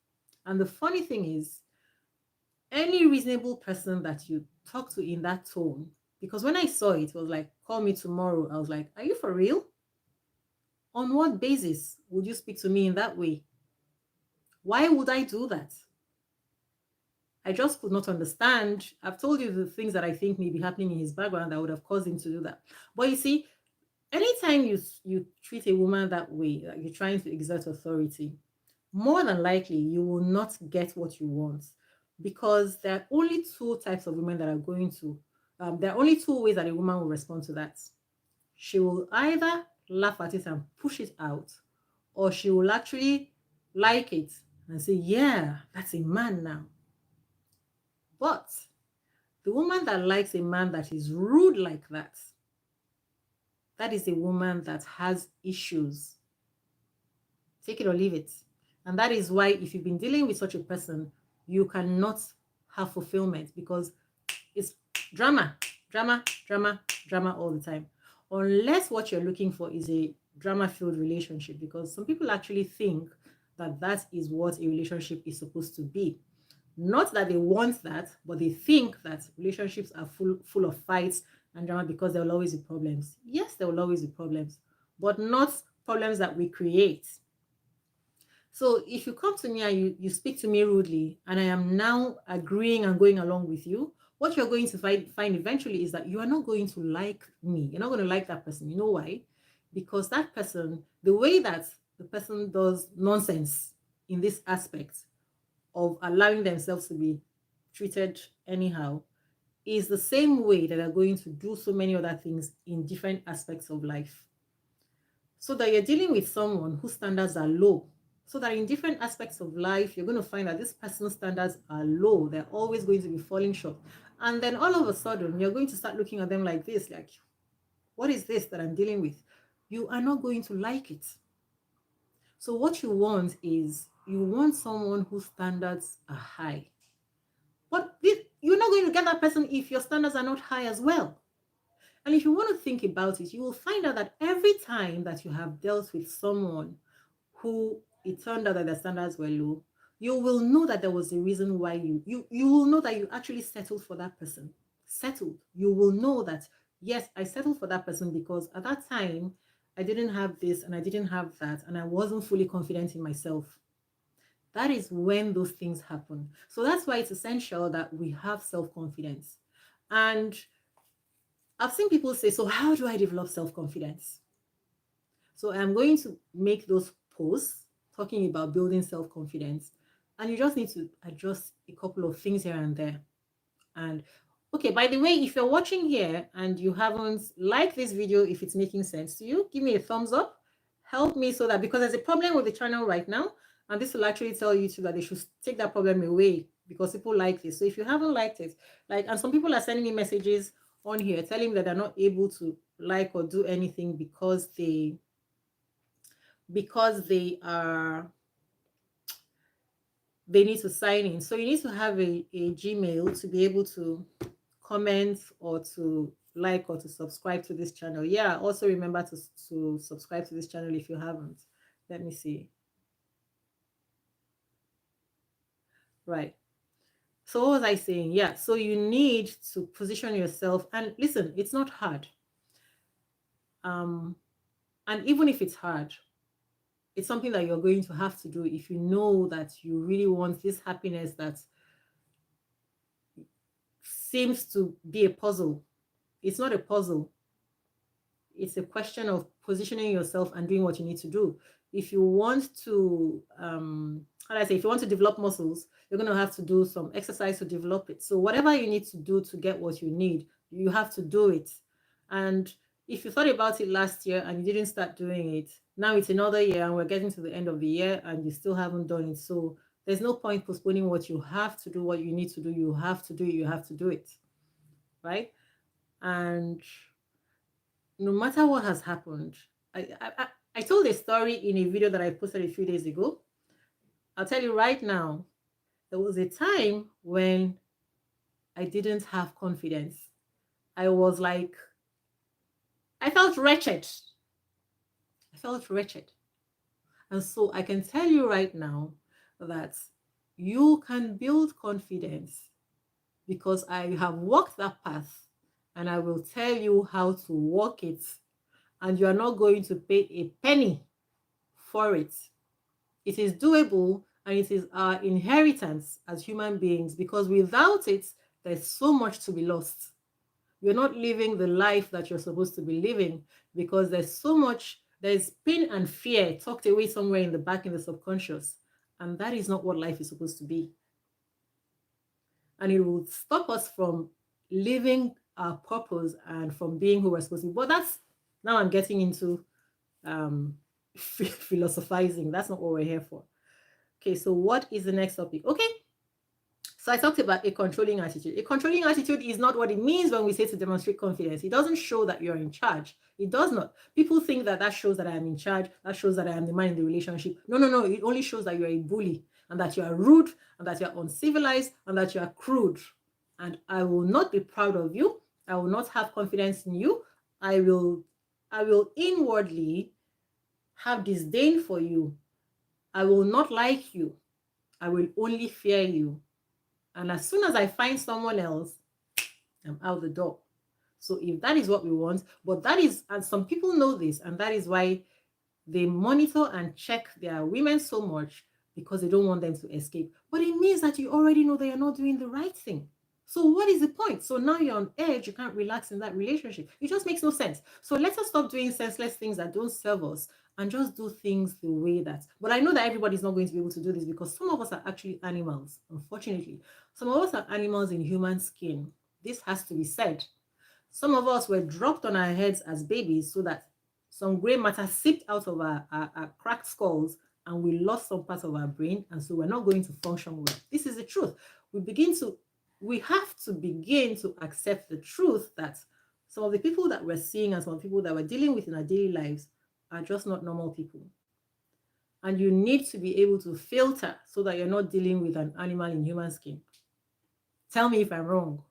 And the funny thing is, any reasonable person that you talk to in that tone, because when I saw it, it was like, call me tomorrow. I was like, are you for real? On what basis would you speak to me in that way? Why would I do that? I just could not understand. I've told you the things that I think may be happening in his background that would have caused him to do that. But you see, anytime you treat a woman that way, like you're trying to exert authority, more than likely you will not get what you want, because there are only two types of women that are going to. There are only two ways that a woman will respond to that. She will either laugh at it and push it out, or she will actually like it and say, "Yeah, that's a man now." But the woman that likes a man that is rude like that, that is a woman that has issues. Take it or leave it. And that is why, if you've been dealing with such a person, you cannot have fulfillment, because it's drama, drama, drama, drama all the time. Unless what you're looking for is a drama-filled relationship, because some people actually think that that is what a relationship is supposed to be. Not that they want that, but they think that relationships are full of fights and drama, because there will always be problems. Yes, there will always be problems, but not problems that we create. So if you come to me and you speak to me rudely, and I am now agreeing and going along with you, what you're going to find eventually is that you are not going to like me. You're not going to like that person. You know why? Because that person, the way that the person does nonsense in this aspect of allowing themselves to be treated anyhow, is the same way that they're going to do so many other things in different aspects of life. So that you're dealing with someone whose standards are low. So that in different aspects of life, you're going to find that this person's standards are low. They're always going to be falling short. And then all of a sudden, you're going to start looking at them like this, like, what is this that I'm dealing with? You are not going to like it. So what you want is, you want someone whose standards are high. But you're not going to get that person if your standards are not high as well. And if you want to think about it, you will find out that every time that you have dealt with someone who it turned out that their standards were low, you will know that there was a reason why you will know that you actually settled for that person. Settled. You will know that, yes, I settled for that person because at that time I didn't have this and I didn't have that, and I wasn't fully confident in myself. That is when those things happen. So that's why it's essential that we have self-confidence. And I've seen people say, so how do I develop self-confidence? So I'm going to make those posts talking about building self-confidence. And you just need to adjust a couple of things here and there. And okay, by the way, if you're watching here and you haven't liked this video, if it's making sense to you, give me a thumbs up. Help me, so that, because there's a problem with the channel right now, and this will actually tell YouTube that they should take that problem away, because people like this. So if you haven't liked it, like, and some people are sending me messages on here telling me that they're not able to like or do anything because they are they need to sign in. So you need to have a Gmail to be able to comment or to like or to subscribe to this channel. Yeah, also remember to subscribe to this channel if you haven't. Let me see. Right. So what was I saying? Yeah, so you need to position yourself, and listen, it's not hard. Um, and even if it's hard, it's something that you're going to have to do if you know that you really want this happiness that seems to be a puzzle. It's not a puzzle. It's a question of positioning yourself and doing what you need to do. If you want to, how do I say, if you want to develop muscles, you're going to have to do some exercise to develop it. So whatever you need to do to get what you need, you have to do it. And if you thought about it last year and you didn't start doing it, now it's another year and we're getting to the end of the year and you still haven't done it. So there's no point postponing what you have to do, what you need to do. You have to do it. You have to do it. Right. And no matter what has happened, I told a story in a video that I posted a few days ago. I'll tell you right now, there was a time when I didn't have confidence. I was like, I felt wretched. I felt wretched. And so I can tell you right now that you can build confidence because I have walked that path and I will tell you how to walk it. And you are not going to pay a penny for it. It is doable and it is our inheritance as human beings because without it, there's so much to be lost. You're not living the life that you're supposed to be living because there's so much, there's pain and fear tucked away somewhere in the back in the subconscious. And that is not what life is supposed to be. And it will stop us from living our purpose and from being who we're supposed to be. But that's now I'm getting into philosophizing. That's not what we're here for. Okay, so what is the next topic? Okay, so I talked about a controlling attitude. A controlling attitude is not what it means when we say to demonstrate confidence. It doesn't show that you're in charge. It does not. People think that that shows that I am in charge. That shows that I am the man in the relationship. No, no, no. It only shows that you're a bully and that you are rude and that you're uncivilized and that you are crude. And I will not be proud of you. I will not have confidence in you. I will inwardly have disdain for you. I will not like you. I will only fear you. And as soon as I find someone else, I'm out the door. So if that is what we want, but that is, and some people know this, and that is why they monitor and check their women so much because they don't want them to escape. But it means that you already know they are not doing the right thing. So what is the point? So now you're on edge, you can't relax in that relationship. It just makes no sense. So let us stop doing senseless things that don't serve us and just do things the way that. But I know that everybody's not going to be able to do this because some of us are actually animals, unfortunately. Some of us are animals in human skin. This has to be said. Some of us were dropped on our heads as babies so that some gray matter seeped out of our cracked skulls and we lost some part of our brain. And so we're not going to function well. This is the truth. We have to begin to accept the truth that some of the people that we're seeing and some of the people that we're dealing with in our daily lives are just not normal people. And you need to be able to filter so that you're not dealing with an animal in human skin. Tell me if I'm wrong.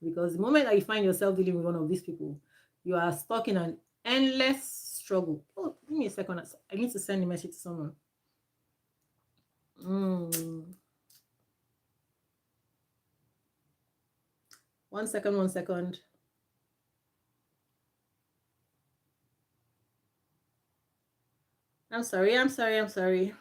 Because the moment that you find yourself dealing with one of these people, you are stuck in an endless struggle. Oh, give me a second. I need to send a message to someone. Mm. 1 second, 1 second. I'm sorry, I'm sorry, I'm sorry.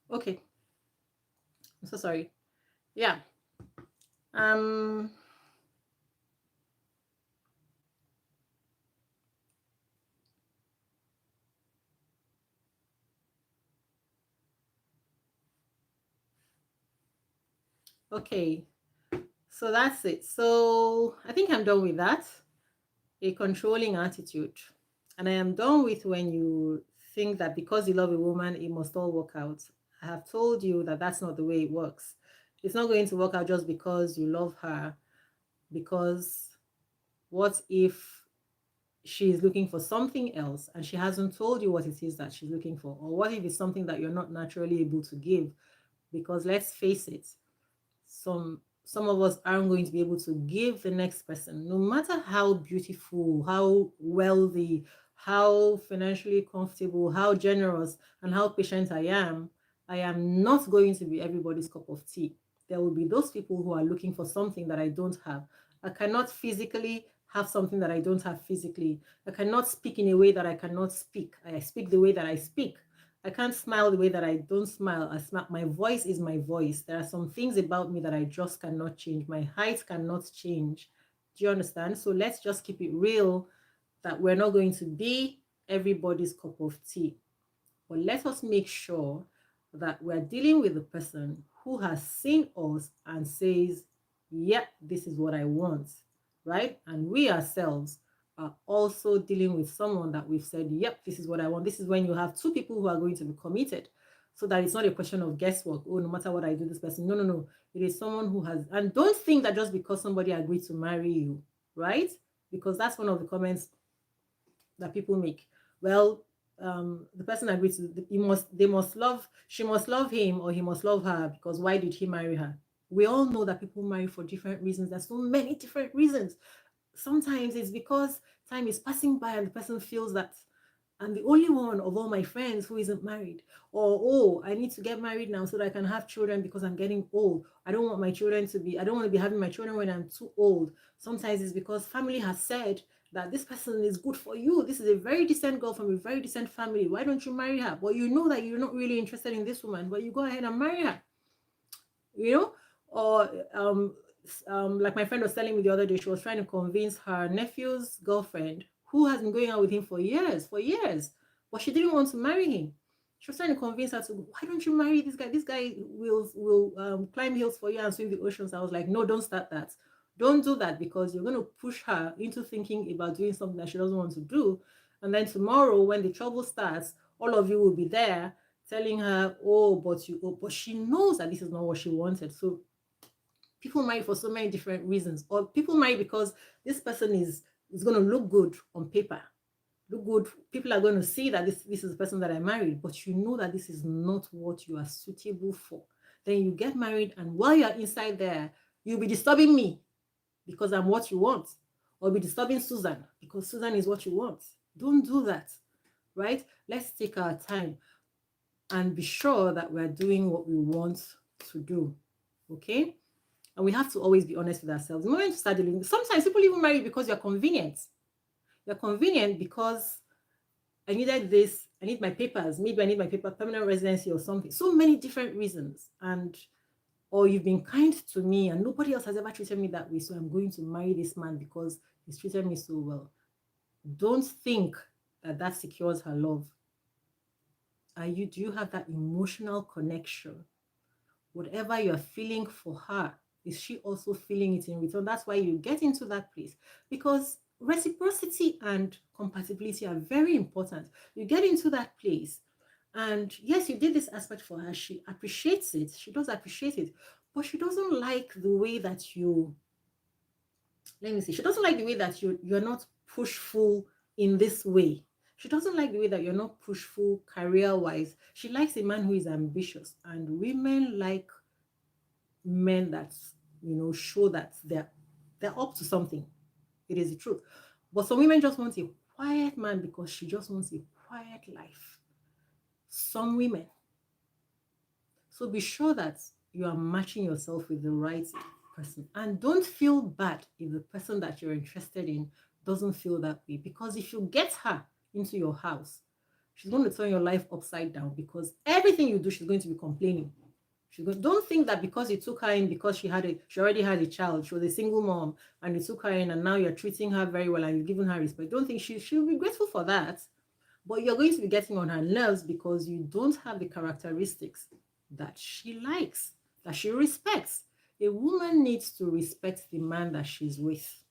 Okay. I'm so sorry. Yeah. Um okay. So that's it. So I think I'm done with that. a controlling attitude. And I am done with when you think that because you love a woman, it must all work out. I have told you that that's not the way it works. It's not going to work out just because you love her, because what if she is looking for something else and she hasn't told you what it is that she's looking for? Or what if it's something that you're not naturally able to give? Because let's face it, some of us aren't going to be able to give the next person, no matter how beautiful, how wealthy, how financially comfortable, how generous, and how patient I am not going to be everybody's cup of tea. There will be those people who are looking for something that I don't have. I cannot physically have something that I don't have physically. I cannot speak in a way that I cannot speak. I speak the way that I speak. I can't smile the way that I don't smile. I smile. My voice is my voice. There are some things about me that I just cannot change. My height cannot change. Do you understand? So let's just keep it real that we're not going to be everybody's cup of tea. But let us make sure that we're dealing with the person who has seen us and says, yeah, this is what I want, right? And we ourselves are also dealing with someone that we've said, yep, this is what I want. This is when you have two people who are going to be committed. So that it's not a question of guesswork. Oh, no matter what I do, this person. No, no, no. It is someone who has, and don't think that just because somebody agreed to marry you, right? Because that's one of the comments that people make. Well, the person agrees to they must love, she must love him or he must love her because why did he marry her? We all know that people marry for different reasons. There's so many different reasons. Sometimes it's because time is passing by and the person feels that I'm the only one of all my friends who isn't married. Or, oh, I need to get married now so that I can have children because I'm getting old. I don't want my children to be, I don't want to be having my children when I'm too old. Sometimes it's because family has said that this person is good for you. This is a very decent girl from a very decent family. Why don't you marry her? But you know that you're not really interested in this woman, but you go ahead and marry her, you know? Or like my friend was telling me the other day, she was trying to convince her nephew's girlfriend, who has been going out with him for years, but she didn't want to marry him. She was trying to convince her to, why don't you marry this guy? This guy will climb hills for you and swim the oceans. I was like, no, don't start that. Don't do that because you're going to push her into thinking about doing something that she doesn't want to do. And then tomorrow, when the trouble starts, all of you will be there telling her, but she knows that this is not what she wanted. So people marry for so many different reasons, or people marry because this person is going to look good on paper, look good. People are going to see that this is the person that I married, but you know that this is not what you are suitable for. Then you get married, and while you are inside there, you'll be disturbing me because I'm what you want, or be disturbing Susan because Susan is what you want. Don't do that, right? Let's take our time and be sure that we're doing what we want to do. Okay? And we have to always be honest with ourselves. The moment you start dealing, sometimes people even marry because you're convenient. You're convenient because I needed this, I need my papers, maybe I need my paper, permanent residency or something. So many different reasons. And or you've been kind to me and nobody else has ever treated me that way. So I'm going to marry this man because he's treated me so well. Don't think that that secures her love. Do you have that emotional connection? Whatever you're feeling for her, is she also feeling it in return? That's why you get into that place, because reciprocity and compatibility are very important. You get into that place, and yes, you did this aspect for her. She appreciates it. She does appreciate it, but she doesn't like the way that you, let me see, she doesn't like the way that you're not pushful in this way. She doesn't like the way that you're not pushful career wise. She likes a man who is ambitious, and women like men that show that they're up to something. It is the truth. But some women just want a quiet man because she just wants a quiet life. Some women. So be sure that you are matching yourself with the right person. And don't feel bad if the person that you're interested in doesn't feel that way. Because if you get her into your house, she's going to turn your life upside down because everything you do, she's going to be complaining. Don't think that because you took her in because she already had a child, she was a single mom, and you took her in and now you're treating her very well and you've given her respect. Don't think she'll be grateful for that. But you're going to be getting on her nerves because you don't have the characteristics that she likes, that she respects. A woman needs to respect the man that she's with.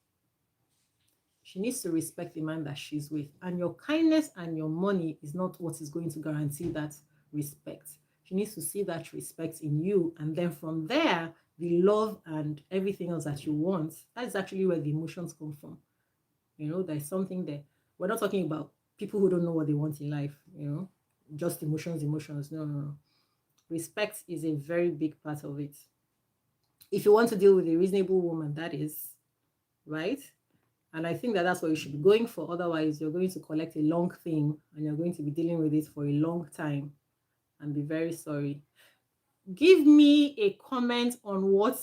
She needs to respect the man that she's with. And your kindness and your money is not what is going to guarantee that respect. She needs to see that respect in you. And then from there, the love and everything else that you want, that is actually where the emotions come from. There's something there. We're not talking about people who don't know what they want in life, just emotions, emotions. No, no, no. Respect is a very big part of it. If you want to deal with a reasonable woman, that is, right? And I think that that's what you should be going for. Otherwise, you're going to collect a long thing and you're going to be dealing with it for a long time and be very sorry. Give me a comment on what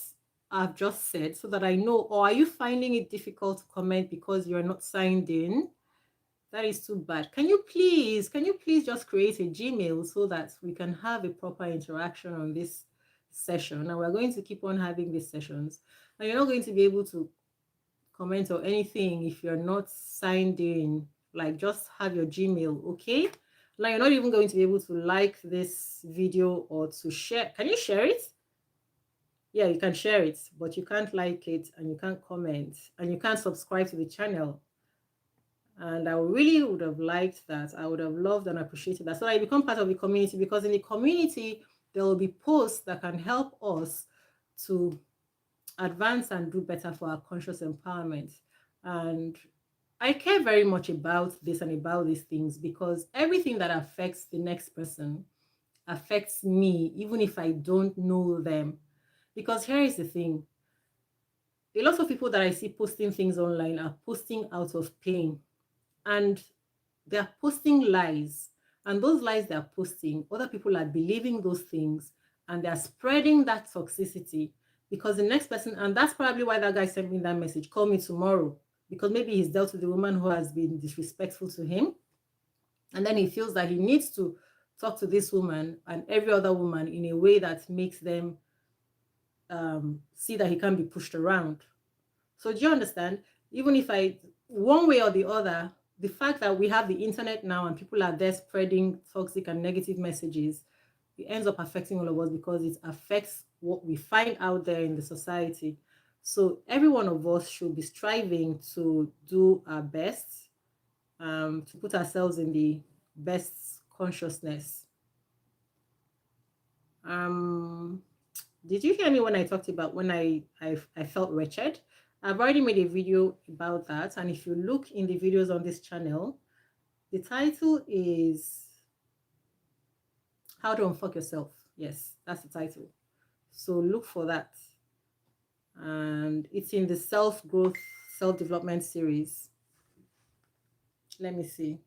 I've just said so that I know. Or are you finding it difficult to comment because you're not signed in? That is too bad. Can you please just create a Gmail so that we can have a proper interaction on this session? And we're going to keep on having these sessions. And you're not going to be able to comment or anything if you're not signed in. Like, just have your Gmail, okay? Now you're not even going to be able to like this video or to share. Can you share it? Yeah, you can share it, but you can't like it and you can't comment and you can't subscribe to the channel. And I really would have liked that. I would have loved and appreciated that. So I become part of the community, because in the community, there will be posts that can help us to advance and do better for our conscious empowerment. And I care very much about this and about these things, because everything that affects the next person affects me, even if I don't know them. Because here is the thing. A lot of people that I see posting things online are posting out of pain. And they're posting lies. And those lies they're posting, other people are believing those things and they're spreading that toxicity, because the next person, and that's probably why that guy sent me that message, call me tomorrow, because maybe he's dealt with the woman who has been disrespectful to him. And then he feels that he needs to talk to this woman and every other woman in a way that makes them see that he can't be pushed around. So do you understand? Even if one way or the other, the fact that we have the internet now and people are there spreading toxic and negative messages, it ends up affecting all of us, because it affects what we find out there in the society. So every one of us should be striving to do our best, to put ourselves in the best consciousness. Um, did you hear me when I talked about when I felt wretched? I've already made a video about that. And if you look in the videos on this channel, the title is How to Unfuck Yourself. Yes, that's the title. So look for that. And it's in the self-growth, self-development series. Let me see.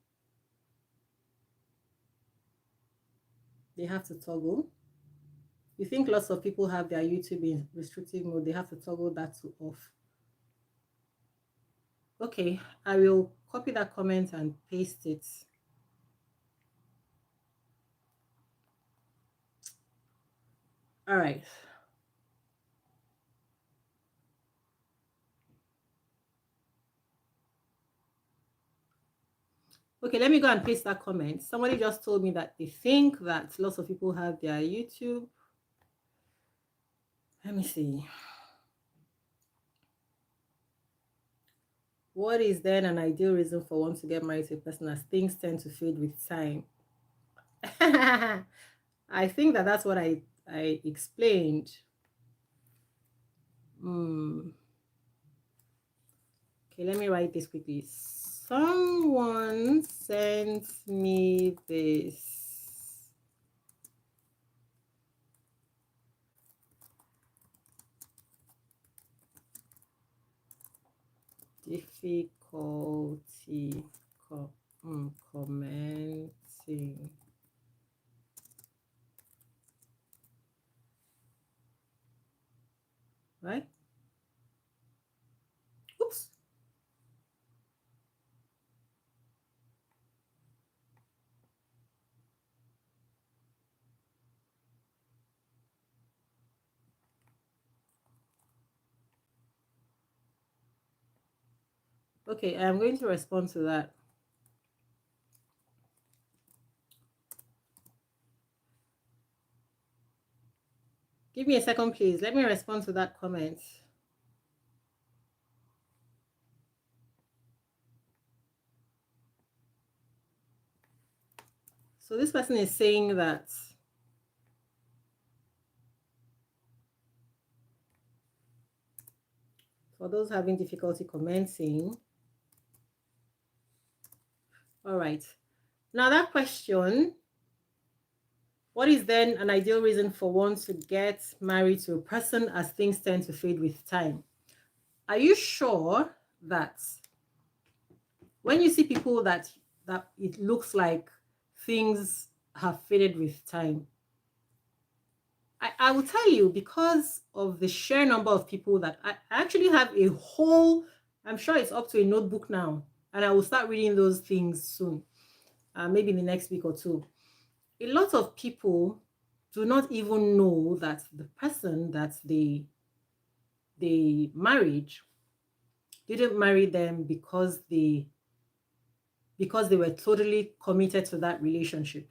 They have to toggle. You think lots of people have their YouTube in restrictive mode, they have to toggle that to off. Okay, I will copy that comment and paste it. All right. Okay, let me go and paste that comment. Somebody just told me that they think that lots of people have their YouTube. Let me see. What is then an ideal reason for one to get married to a person, as things tend to fade with time? I think that that's what I explained. Okay, let me write this quickly. Someone sent me this. Difficulty commenting. Right? Oops. Okay, I'm going to respond to that. Give me a second, please. Let me respond to that comment. So this person is saying that for those having difficulty commenting, all right. Now that question, what is then an ideal reason for one to get married to a person as things tend to fade with time? Are you sure that when you see people that it looks like things have faded with time, I will tell you, because of the sheer number of people that I actually have a whole, I'm sure it's up to a notebook now, and I will start reading those things soon, maybe in the next week or two. A lot of people do not even know that the person that they married didn't marry them because they were totally committed to that relationship.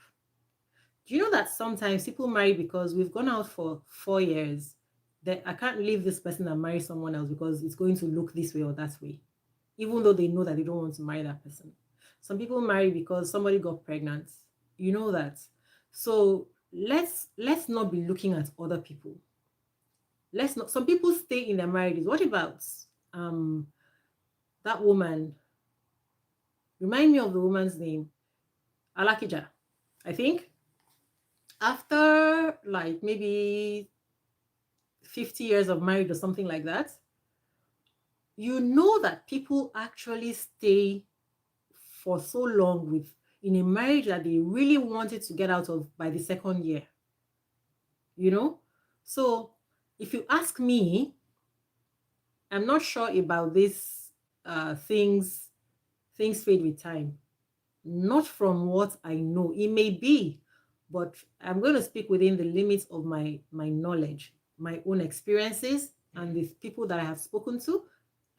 Do you know that sometimes people marry because we've gone out for 4 years, that I can't leave this person and marry someone else because it's going to look this way or that way, even though they know that they don't want to marry that person. Some people marry because somebody got pregnant. You know that. So let's not be looking at other people. Let's not, some people stay in their marriages. What about um that woman? Remind me of the woman's name. Alakija. I think after like maybe 50 years of marriage or something like that, you know that people actually stay for so long with in a marriage that they really wanted to get out of by the second year, you know? So if you ask me, I'm not sure about this things fade with time. Not from what I know. It may be, but I'm going to speak within the limits of my knowledge, my own experiences, and the people that I have spoken to,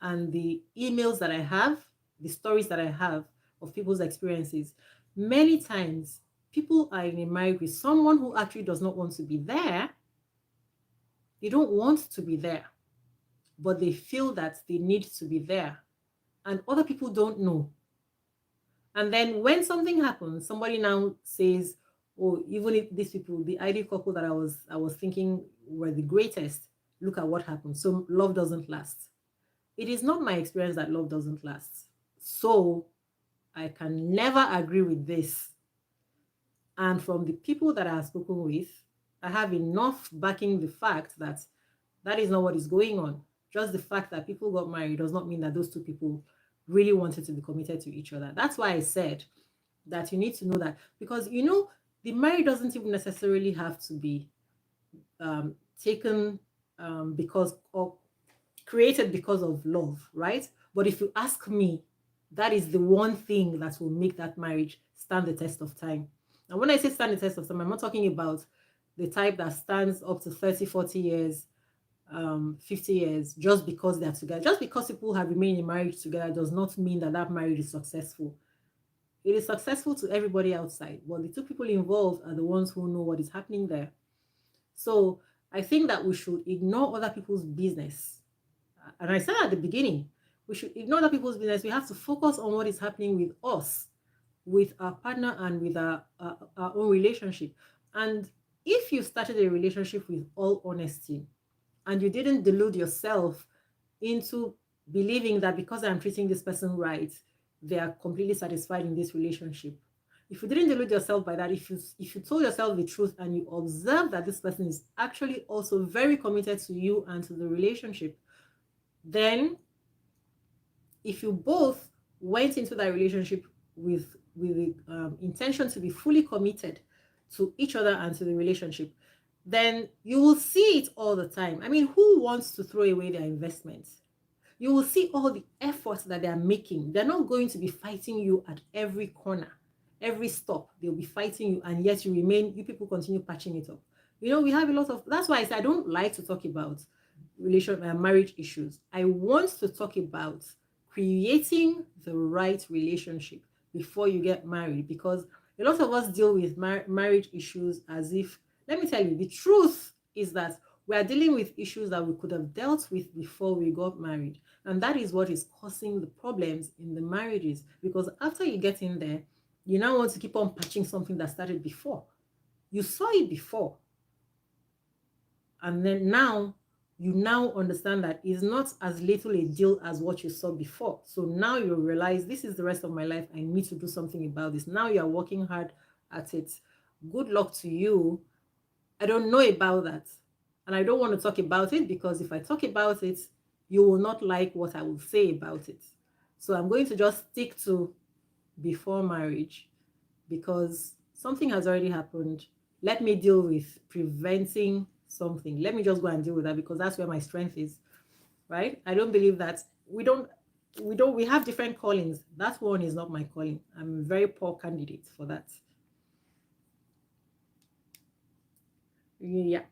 and the emails that I have, the stories that I have of people's experiences. Many times, people are in a marriage with someone who actually does not want to be there. They don't want to be there, but they feel that they need to be there. And other people don't know. And then when something happens, somebody now says, "Oh, even if these people, the ideal couple that I was thinking were the greatest, look at what happened." So love doesn't last. It is not my experience that love doesn't last. So I can never agree with this. And from the people that I have spoken with, I have enough backing the fact that that is not what is going on. Just the fact that people got married does not mean that those two people really wanted to be committed to each other. That's why I said that you need to know that, because the marriage doesn't even necessarily have to be taken because or created because of love, right? But if you ask me, that is the one thing that will make that marriage stand the test of time. And when I say stand the test of time, I'm not talking about the type that stands up to 30, 40 years, 50 years, just because they're together. Just because people have remained in marriage together does not mean that that marriage is successful. It is successful to everybody outside, but the two people involved are the ones who know what is happening there. So I think that we should ignore other people's business. And I said at the beginning, we should ignore other people's business. We have to focus on what is happening with us, with our partner, and with our own relationship. And if you started a relationship with all honesty and you didn't delude yourself into believing that because I'm treating this person right, they are completely satisfied in this relationship. If you didn't delude yourself by that, if you told yourself the truth and you observe that this person is actually also very committed to you and to the relationship, then if you both went into that relationship with the intention to be fully committed to each other and to the relationship, then you will see it all the time. I mean, who wants to throw away their investments? You will see all the efforts that they are making. They're not going to be fighting you at every corner, every stop. They'll be fighting you, and yet you people continue patching it up. We have a lot of, that's why I say I don't like to talk about marriage issues. I want to talk about creating the right relationship before you get married, because a lot of us deal with marriage issues as if, let me tell you, the truth is that we are dealing with issues that we could have dealt with before we got married. And that is what is causing the problems in the marriages. Because after you get in there, You now want to keep on patching something that started before. You saw it before. And then now, you now understand that it's not as little a deal as what you saw before. So now you realize this is the rest of my life. I need to do something about this. Now you are working hard at it. Good luck to you. I don't know about that. And I don't want to talk about it because if I talk about it, you will not like what I will say about it. So I'm going to just stick to before marriage because something has already happened. Let me deal with preventing something. Let me just go and deal with that because that's where my strength is, right? I don't believe that we have different callings. That one is not my calling. I'm a very poor candidate for that. Yeah.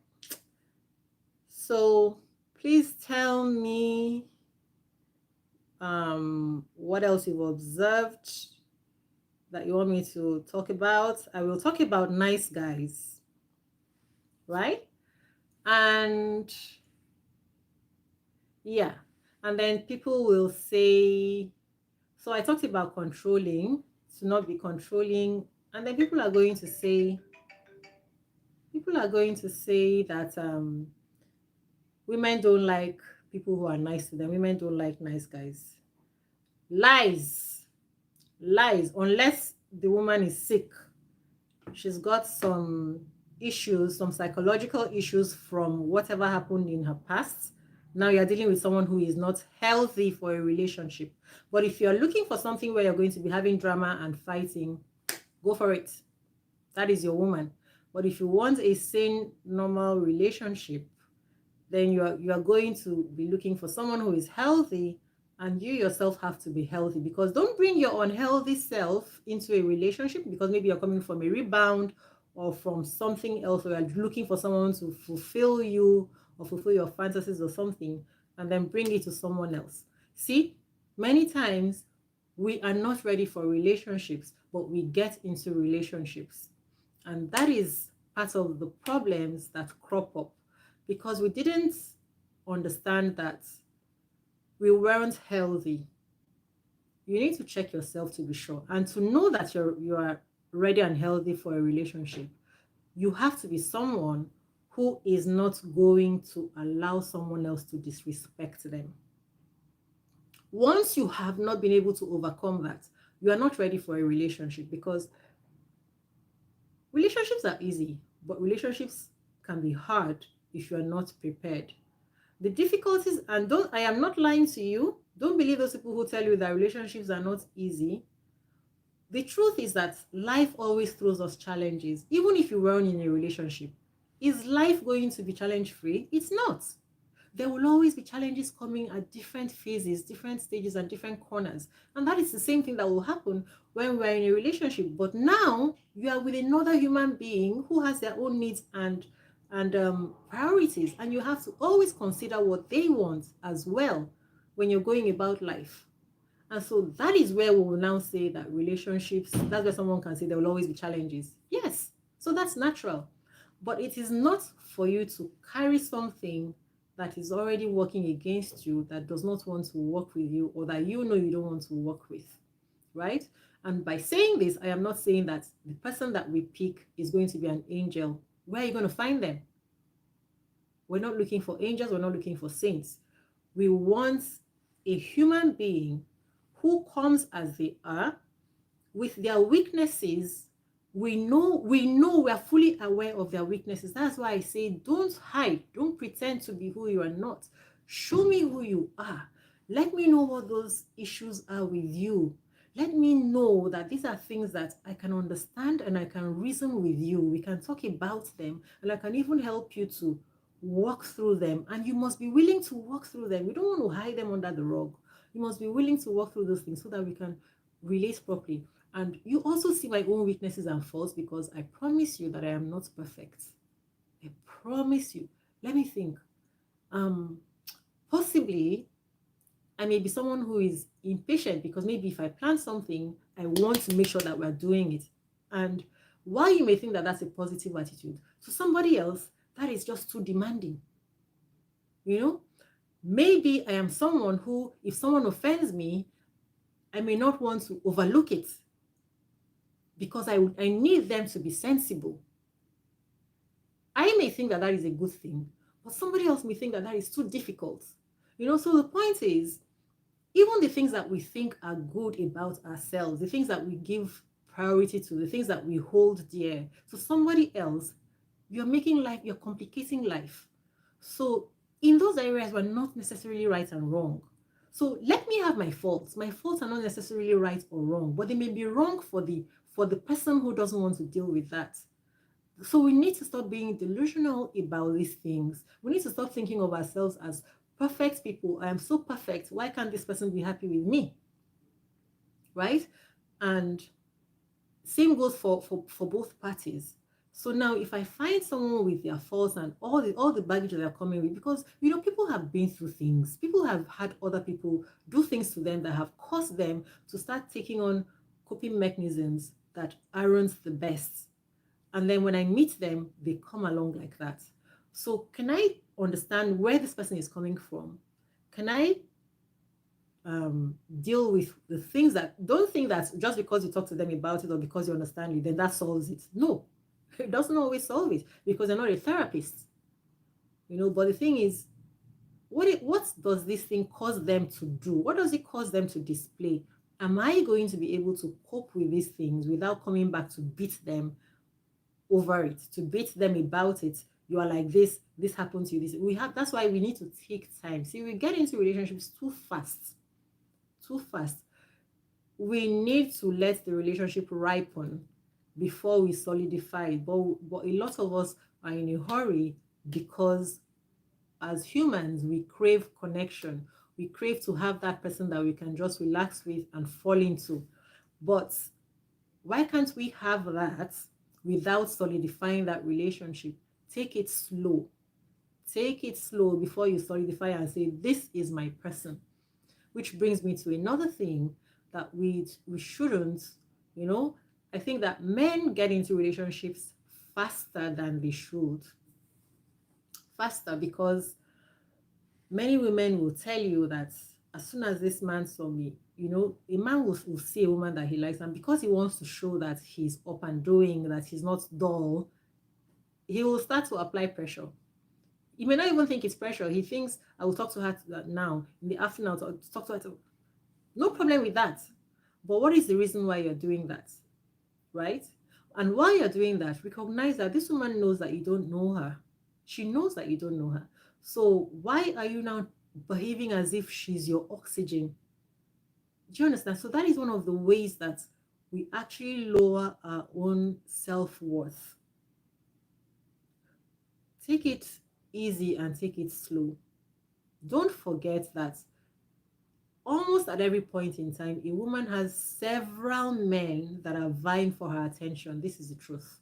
So please tell me what else you've observed that you want me to talk about. I will talk about nice guys, right? And yeah, and then people will say, so I talked about controlling, to not be controlling, and then people are going to say that women don't like people who are nice to them. Women don't like nice guys. Lies, lies. Unless the woman is sick, she's got some issues, some psychological issues from whatever happened in her past. Now you're dealing with someone who is not healthy for a relationship. But if you're looking for something where you're going to be having drama and fighting, go for it. That is your woman. But if you want a sane, normal relationship, then you are going to be looking for someone who is healthy, and you yourself have to be healthy, because don't bring your unhealthy self into a relationship because maybe you're coming from a rebound or from something else, or you're looking for someone to fulfill you or fulfill your fantasies or something, and then bring it to someone else. See, many times we are not ready for relationships, but we get into relationships, and that is part of the problems that crop up because we didn't understand that we weren't healthy. You need to check yourself to be sure. And to know that you are ready and healthy for a relationship, you have to be someone who is not going to allow someone else to disrespect them. Once you have not been able to overcome that, you are not ready for a relationship, because relationships are easy, but relationships can be hard if you are not prepared. The difficulties, and don't, I am not lying to you. Don't believe those people who tell you that relationships are not easy. The truth is that life always throws us challenges. Even if you weren't in a relationship, is life going to be challenge free? It's not. There will always be challenges coming at different phases, different stages, and different corners. And that is the same thing that will happen when we're in a relationship. But now you are with another human being who has their own needs and priorities, and you have to always consider what they want as well when you're going about life. And so that is where we will now say that relationships, that's where someone can say there will always be challenges. Yes, so that's natural. But it is not for you to carry something that is already working against you, that does not want to work with you, or that you know you don't want to work with, right? And by saying this, I am not saying that the person that we pick is going to be an angel. Where are you going to find them? We're not looking for angels, we're not looking for saints. We want a human being who comes as they are with their weaknesses. We know we are fully aware of their weaknesses. That's why I say don't hide, don't pretend to be who you are not. Show me who you are. Let me know what those issues are with you. Let me know that these are things that I can understand and I can reason with you. We can talk about them, and I can even help you to walk through them. And you must be willing to walk through them. We don't want to hide them under the rug. You must be willing to walk through those things so that we can relate properly. And you also see my own weaknesses and faults, because I promise you that I am not perfect. I promise you. Let me think. Um, Possibly I may be someone who is impatient, because maybe if I plan something, I want to make sure that we're doing it. And while you may think that that's a positive attitude, to somebody else, that is just too demanding. You know, maybe I am someone who, if someone offends me, I may not want to overlook it. because I need them to be sensible. I may think that that is a good thing, but somebody else may think that that is too difficult. So the point is, even the things that we think are good about ourselves, the things that we give priority to, the things that we hold dear, to somebody else, you're complicating life. So in those areas, we're not necessarily right and wrong. So let me have my faults. My faults are not necessarily right or wrong, but they may be wrong for the person who doesn't want to deal with that. So we need to stop being delusional about these things. We need to stop thinking of ourselves as perfect people. I am so perfect. Why can't this person be happy with me? Right? And same goes for both parties. So now if I find someone with their faults and all the baggage that they're coming with, because people have been through things, people have had other people do things to them that have caused them to start taking on coping mechanisms that aren't the best. And then when I meet them, they come along like that. So can I understand where this person is coming from? Can I deal with the things that, don't think that just because you talk to them about it or because you understand it, then that solves it. No, it doesn't always solve it because you're not a therapist. But the thing is, what does this thing cause them to do? What does it cause them to display? Am I going to be able to cope with these things without coming back to beat them over it, to beat them about it? You are like this happened to you, that's why we need to take time. See, we get into relationships too fast. We need to let the relationship ripen before we solidify it. But a lot of us are in a hurry because as humans, we crave connection. We crave to have that person that we can just relax with and fall into. But why can't we have that without solidifying that relationship? Take it slow. Take it slow before you solidify and say, this is my person. Which brings me to another thing that we shouldn't, I think that men get into relationships faster than they should. Faster because many women will tell you that as soon as this man saw me, a man will see a woman that he likes, and because he wants to show that he's up and doing, that he's not dull, he will start to apply pressure. He may not even think it's pressure. He thinks, I will talk to her now. In the afternoon, I'll talk to her. No problem with that. But what is the reason why you're doing that? Right? And while you're doing that, recognize that this woman knows that you don't know her. She knows that you don't know her. So why are you now behaving as if she's your oxygen? Do you understand? So that is one of the ways that we actually lower our own self-worth. Take it easy and take it slow. Don't forget that almost at every point in time, a woman has several men that are vying for her attention. This is the truth.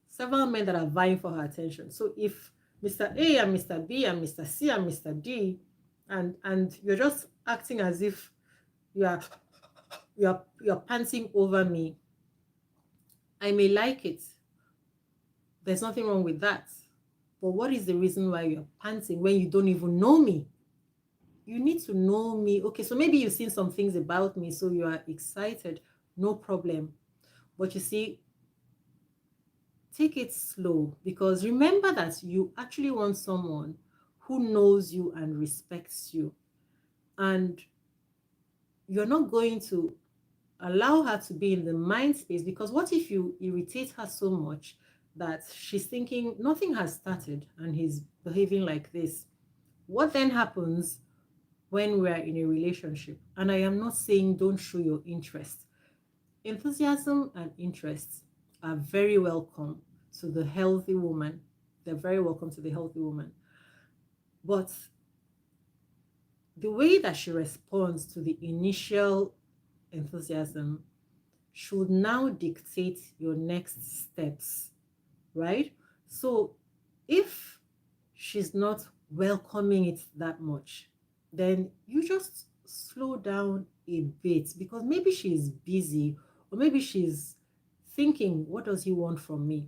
Several men that are vying for her attention. So if Mr. A and Mr. B and Mr. C and Mr. D, and you're just acting as if you're panting over me, I may like it. There's nothing wrong with that. But what is the reason why you're panting when you don't even know me? You need to know me. Okay, so maybe you've seen some things about me, so you are excited. No problem. But you see, take it slow, because remember that you actually want someone who knows you and respects you. And you're not going to allow her to be in the mind space, because what if you irritate her so much that she's thinking nothing has started and he's behaving like this? What then happens when we are in a relationship? And I am not saying don't show your interest. Enthusiasm and interest are very welcome to the healthy woman. They're very welcome to the healthy woman. But the way that she responds to the initial enthusiasm should now dictate your next steps, right? So if she's not welcoming it that much, then you just slow down a bit, because maybe she's busy, or maybe she's thinking, what does he want from me?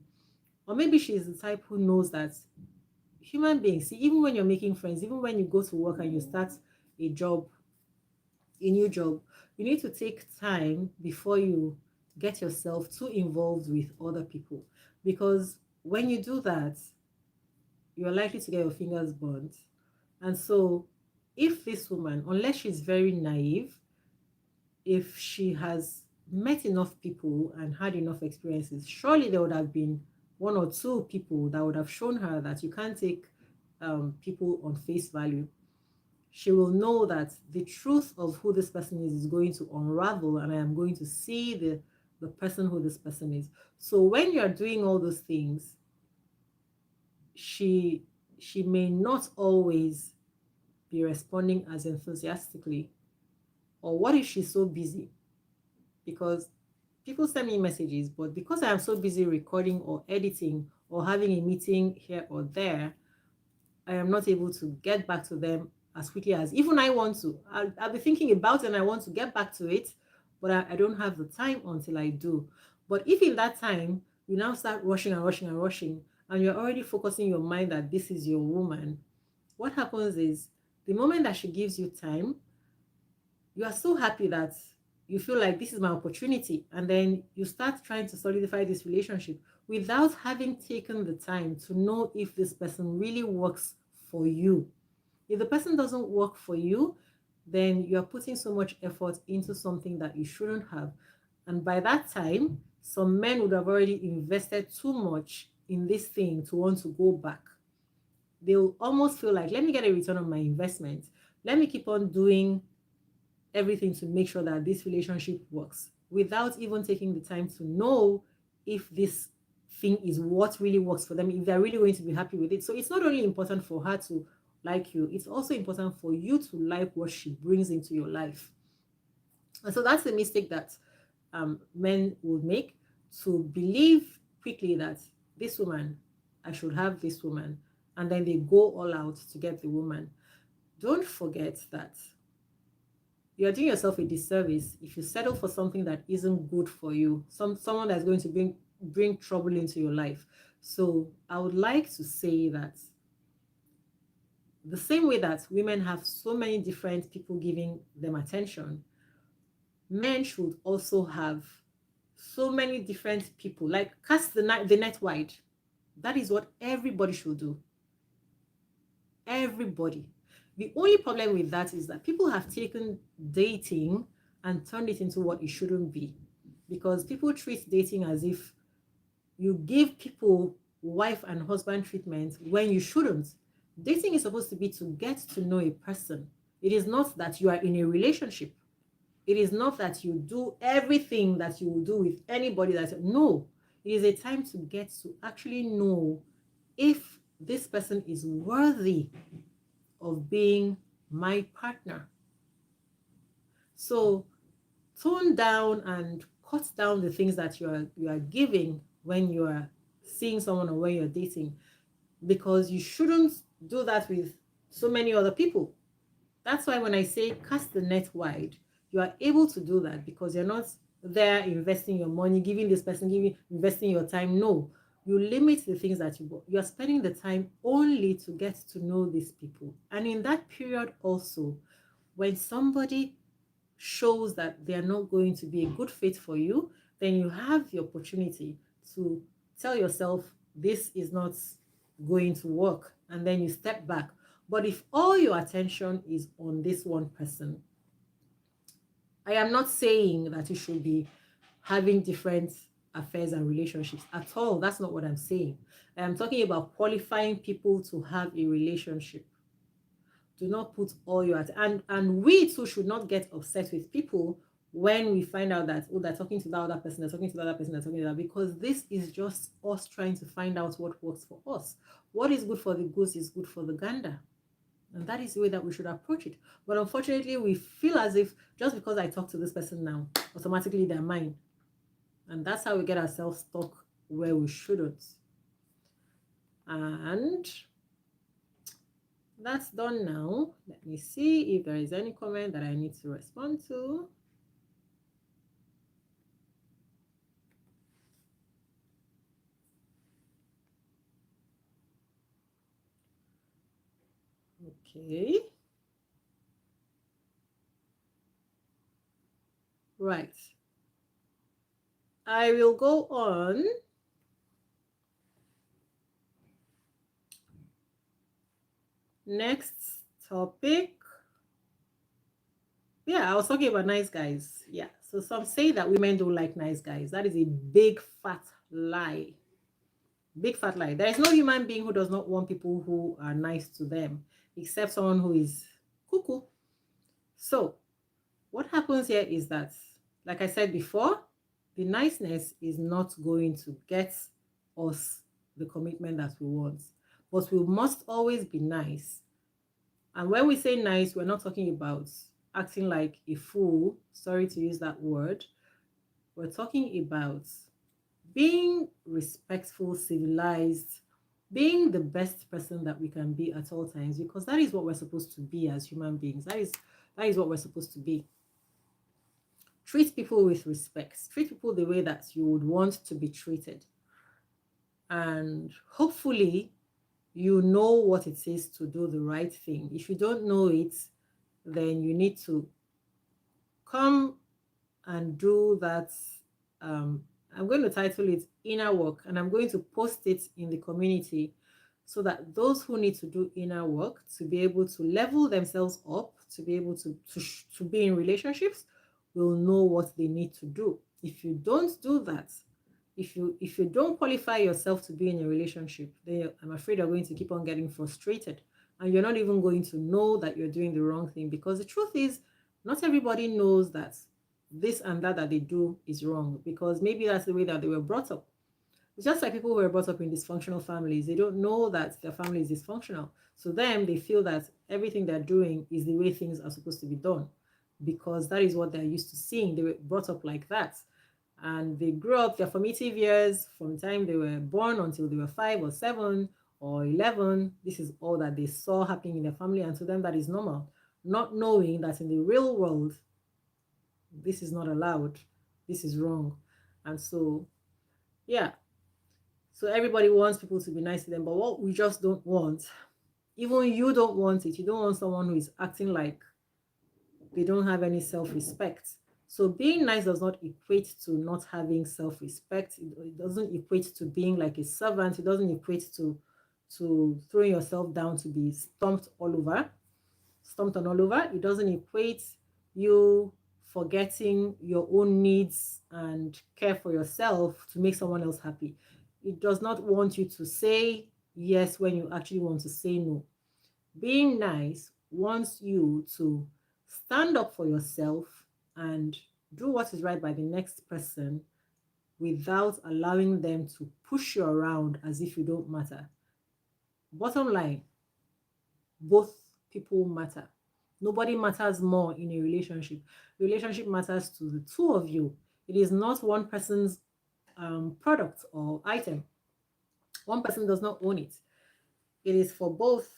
Or maybe she's the type who knows that human beings, see, even when you're making friends, even when you go to work and you start a new job, you need to take time before you get yourself too involved with other people, because when you do that, you're likely to get your fingers burnt. And so, if this woman, unless she's very naive, if she has met enough people and had enough experiences, surely there would have been one or two people that would have shown her that you can't take people on face value. She will know that the truth of who this person is going to unravel, and I am going to see the person who this person is. So when you're doing all those things, she she may not always be responding as enthusiastically. Or what if she's so busy? Because people send me messages, but because I am so busy recording or editing or having a meeting here or there, I am not able to get back to them as quickly as even I want to. I'll be thinking about it and I want to get back to it, but I don't have the time until I do. But if in that time you now start rushing and rushing and rushing, and you're already focusing your mind that this is your woman, what happens is the moment that she gives you time, you are so happy that you feel like this is my opportunity, and then you start trying to solidify this relationship without having taken the time to know if this person really works for you. If the person doesn't work for you, then you're putting so much effort into something that you shouldn't have. And by that time, some men would have already invested too much in this thing to want to go back. They'll almost feel like, let me get a return on my investment. Let me keep on doing everything to make sure that this relationship works without even taking the time to know if this thing is what really works for them, if they're really going to be happy with it. So it's not only important for her to like you, it's also important for you to like what she brings into your life. And so that's the mistake that men would make, to believe quickly that this woman, I should have this woman, and then they go all out to get the woman. Don't forget that you're doing yourself a disservice if you settle for something that isn't good for you, someone that's going to bring trouble into your life. So I would like to say that the same way that women have so many different people giving them attention, men should also have so many different people. Like, cast the net wide. That is what everybody should do. Everybody. The only problem with that is that people have taken dating and turned it into what it shouldn't be. Because people treat dating as if you give people wife and husband treatment when you shouldn't. Dating is supposed to be to get to know a person. It is not that you are in a relationship. It is not that you do everything that you will do with anybody. No, it is a time to get to actually know if this person is worthy of being my partner. So tone down and cut down the things that you are giving when you are seeing someone or when you're dating, because you shouldn't do that with so many other people. That's why when I say cast the net wide, you are able to do that because you're not there investing your money, giving this person, investing your time. No, you limit the things that you are spending the time only to get to know these people. And in that period also, when somebody shows that they are not going to be a good fit for you, then you have the opportunity to tell yourself this is not going to work, and then you step back. But if all your attention is on this one person, I am not saying that you should be having different affairs and relationships at all. That's not what I'm saying. I am talking about qualifying people to have a relationship. Do not put all your and we too should not get upset with people when we find out that, oh, they're talking to the other person, they're talking to the other person, they're talking to that, because this is just us trying to find out what works for us. What is good for the goose is good for the gander. And that is the way that we should approach it. But unfortunately, we feel as if just because I talk to this person now, automatically they're mine. And that's how we get ourselves stuck where we shouldn't. And that's done now. Let me see if there is any comment that I need to respond to. Okay. Right. I will go on. Next topic. Yeah, I was talking about nice guys. Yeah. So some say that women don't like nice guys. That is a big fat lie. Big fat lie. There is no human being who does not want people who are nice to them, except someone who is cuckoo. So what happens here is that, like I said before, the niceness is not going to get us the commitment that we want. But we must always be nice. And when we say nice, we're not talking about acting like a fool. Sorry to use that word. We're talking about being respectful, civilized, being the best person that we can be at all times, because that is what we're supposed to be as human beings. That is what we're supposed to be. Treat people with respect. Treat people the way that you would want to be treated. And hopefully you know what it is to do the right thing. If you don't know it, then you need to come and do that. um, I'm going to title it Inner Work, and I'm going to post it in the community so that those who need to do inner work to be able to level themselves up, to be able to be in relationships, will know what they need to do. If you don't do that, if you don't qualify yourself to be in a relationship, then I'm afraid you're going to keep on getting frustrated, and you're not even going to know that you're doing the wrong thing, because the truth is, not everybody knows that this and that they do is wrong, because maybe that's the way that they were brought up. It's just like people who were brought up in dysfunctional families. They don't know that their family is dysfunctional. So them, they feel that everything they're doing is the way things are supposed to be done, because that is what they're used to seeing. They were brought up like that. And they grew up their formative years from the time they were born until they were 5 or 7 or 11. This is all that they saw happening in their family. And to them, that is normal. Not knowing that in the real world, this is not allowed. This is wrong. And so, yeah. So everybody wants people to be nice to them. But what we just don't want, even you don't want it. You don't want someone who is acting like they don't have any self-respect. So being nice does not equate to not having self-respect. It doesn't equate to being like a servant. It doesn't equate to throwing yourself down to be stomped on all over. It doesn't equate you forgetting your own needs and care for yourself to make someone else happy. It does not want you to say yes when you actually want to say no. Being nice wants you to stand up for yourself and do what is right by the next person without allowing them to push you around as if you don't matter. Bottom line, both people matter. Nobody matters more in a relationship. Relationship matters to the two of you. It is not one person's product or item. One person does not own it. It is for both.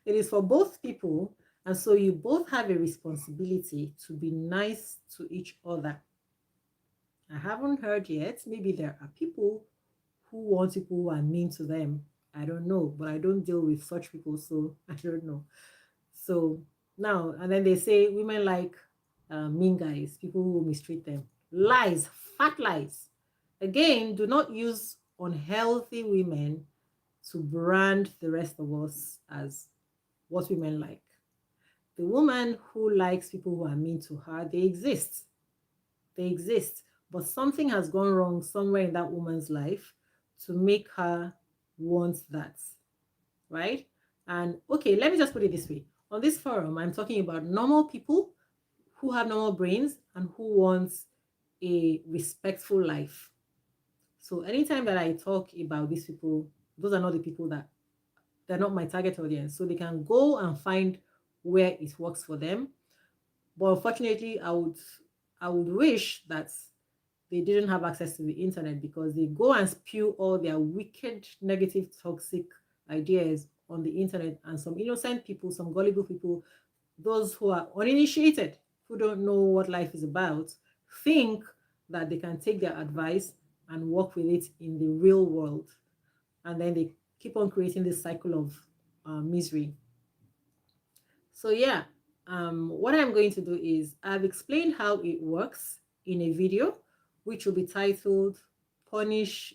It is for both people, and so you both have a responsibility to be nice to each other. I haven't heard yet. Maybe there are people who want people who are mean to them. I don't know, but I don't deal with such people, so I don't know. So now, and then they say women like mean guys, people who mistreat them. Lies, fat lies. Again, do not use unhealthy women to brand the rest of us as what women like. The woman who likes people who are mean to her, they exist. They exist. But something has gone wrong somewhere in that woman's life to make her want that, right? And okay, let me just put it this way. On this forum, I'm talking about normal people who have normal brains and who want a respectful life. So anytime that I talk about these people, those are not the people that they're not my target audience. So they can go and find where it works for them. But unfortunately, I would wish that they didn't have access to the internet, because they go and spew all their wicked, negative, toxic ideas on the internet, and some innocent people, some gullible people, those who are uninitiated, who don't know what life is about, think that they can take their advice and work with it in the real world. And then they keep on creating this cycle of misery. So, yeah, What I'm going to do is I've explained how it works in a video, which will be titled Punish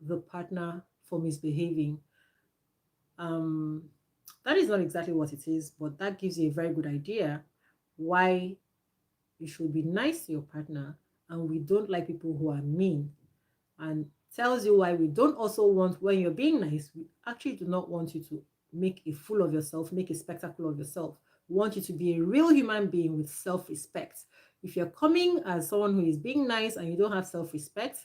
the Partner for Misbehaving. Um, that is not exactly what it is, but that gives you a very good idea why you should be nice to your partner, and we don't like people who are mean, and tells you why we don't also want, when you're being nice, we actually do not want you to make a fool of yourself, make a spectacle of yourself. We want you to be a real human being with self-respect. If you're coming as someone who is being nice and you don't have self-respect,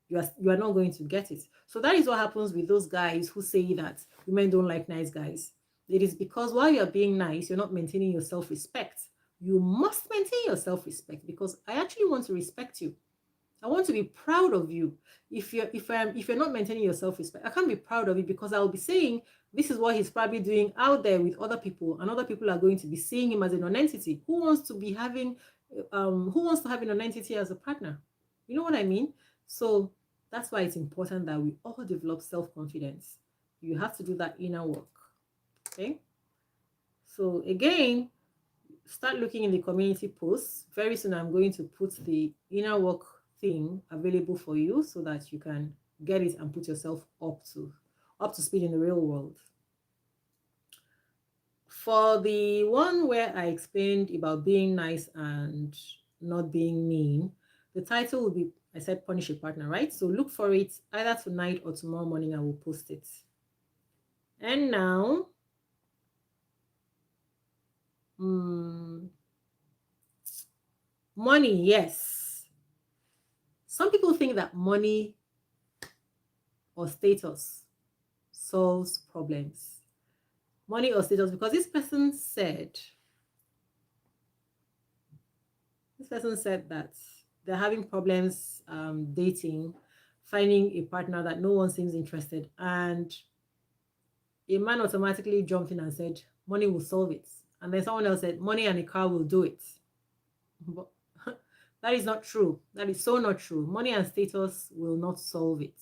you are not going to get it. So that is what happens with those guys who say that women don't like nice guys. It is because while you're being nice, you're not maintaining your self-respect. You must maintain your self-respect, because I actually want to respect you. I want to be proud of you. If you're not maintaining your self-respect, I can't be proud of you, because I'll be saying this is what he's probably doing out there with other people, and other people are going to be seeing him as a non-entity. Who wants to have a non-entity as a partner? You know what I mean? So that's why it's important that we all develop self-confidence. You have to do that inner work. Okay. So again, start looking in the community posts. Very soon I'm going to put the inner work thing available for you so that you can get it and put yourself up to speed in the real world. For the one where I explained about being nice and not being mean, the title will be, I said, Punish a Partner, right? So look for it either tonight or tomorrow morning. I will post it. And now, money, yes. Some people think that money or status solves problems. Money or status, because this person said that they're having problems dating, finding a partner that no one seems interested, and a man automatically jumped in and said money will solve it, and then someone else said money and a car will do it. But that is not true. That is so not true. Money and status will not solve it.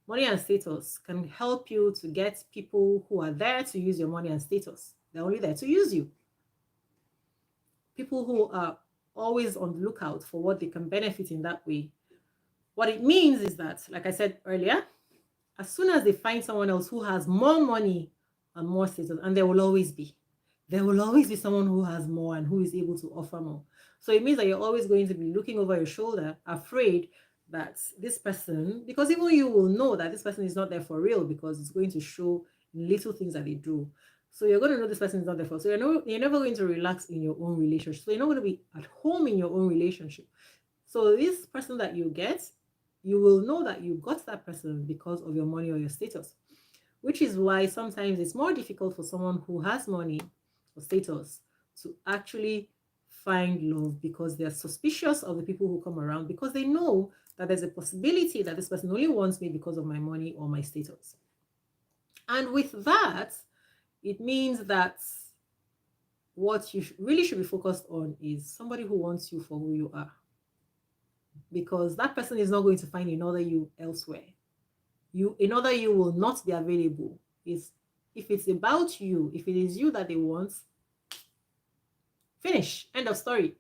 Money and status can help you to get people who are there to use your money and status. They're only there to use you. People who are always on the lookout for what they can benefit in that way. What it means is that, like I said earlier, as soon as they find someone else who has more money and more status, and there will always be someone who has more and who is able to offer more. So it means that you're always going to be looking over your shoulder, afraid that this person, because even you will know that this person is not there for real, because it's going to show in little things that they do. So you're going to know this person is not there for. So you're never going to relax in your own relationship. So you're not going to be at home in your own relationship. So this person that you get, you will know that you got that person because of your money or your status, which is why sometimes it's more difficult for someone who has money or status to actually find love, because they're suspicious of the people who come around, because they know that there's a possibility that this person only wants me because of my money or my status. And with that, it means that what you really should be focused on is somebody who wants you for who you are, because that person is not going to find another you elsewhere. Another you will not be available. If it's about you, if it is you that they want, finish, end of story.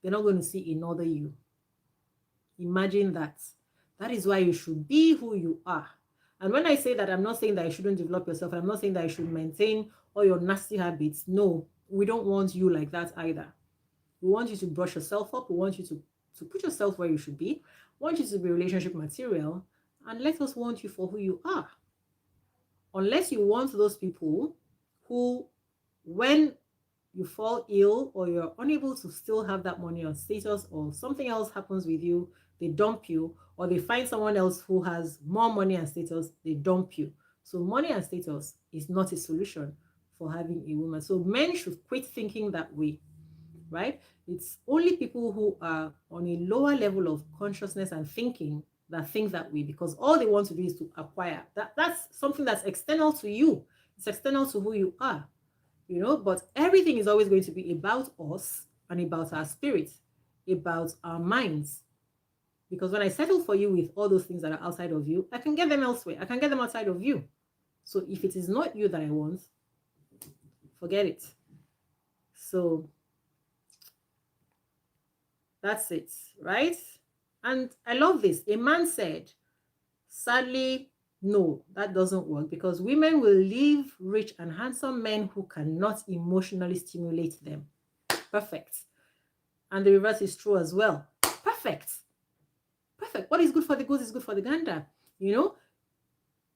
They're not going to see another you. Imagine that. That is why you should be who you are. And when I say that, I'm not saying that you shouldn't develop yourself. I'm not saying that you should maintain all your nasty habits. No, we don't want you like that either. We want you to brush yourself up. We want you to put yourself where you should be. We want you to be relationship material. And let us want you for who you are. Unless you want those people who, when you fall ill or you're unable to still have that money or status, or something else happens with you, they dump you, or they find someone else who has more money and status, they dump you. So money and status is not a solution for having a woman. So men should quit thinking that way, right? It's only people who are on a lower level of consciousness and thinking that think that way, because all they want to do is to acquire. That's something that's external to you. It's external to who you are. But everything is always going to be about us and about our spirits, about our minds. Because when I settle for you with all those things that are outside of you, I can get them elsewhere. I can get them outside of you. So if it is not you that I want, forget it. So that's it, right? And I love this. A man said, sadly, no, that doesn't work because women will leave rich and handsome men who cannot emotionally stimulate them. Perfect. And the reverse is true as well. Perfect. Perfect. What is good for the goose is good for the gander. You know,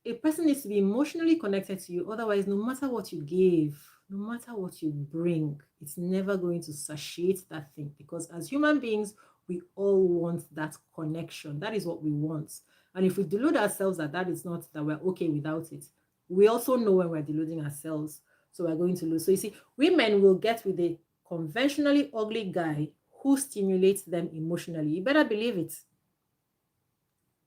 a person needs to be emotionally connected to you. Otherwise, no matter what you give, no matter what you bring, it's never going to satiate that thing. Because as human beings, we all want that connection. That is what we want. And if we delude ourselves that that is not, that we're okay without it, we also know when we're deluding ourselves. So we're going to lose. So you see, women will get with a conventionally ugly guy who stimulates them emotionally. You better believe it.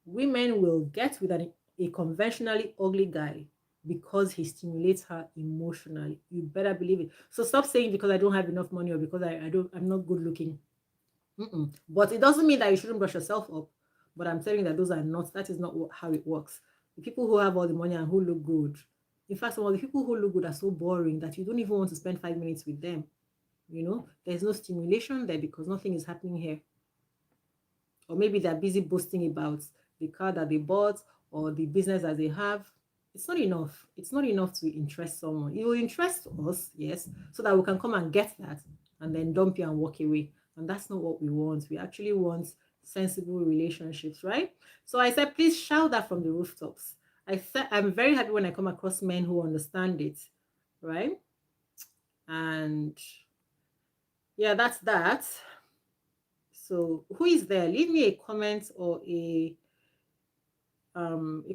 Women will get with a conventionally ugly guy because he stimulates her emotionally. You better believe it. So stop saying because I don't have enough money or because I'm not good looking. But it doesn't mean that you shouldn't brush yourself up. But I'm telling you that that is not how it works. The people who have all the money and who look good, in fact, some of the people who look good are so boring that you don't even want to spend 5 minutes with them. There's no stimulation there because nothing is happening here. Or maybe they're busy boasting about the car that they bought or the business that they have. It's not enough. It's not enough to interest someone. It will interest us, yes, so that we can come and get that and then dump you and walk away. And that's not what we want. We actually want sensible relationships, right? So I said, please shout that from the rooftops. I said I'm very happy when I come across men who understand it, right? And yeah, that's that. So who is there? Leave me a comment or a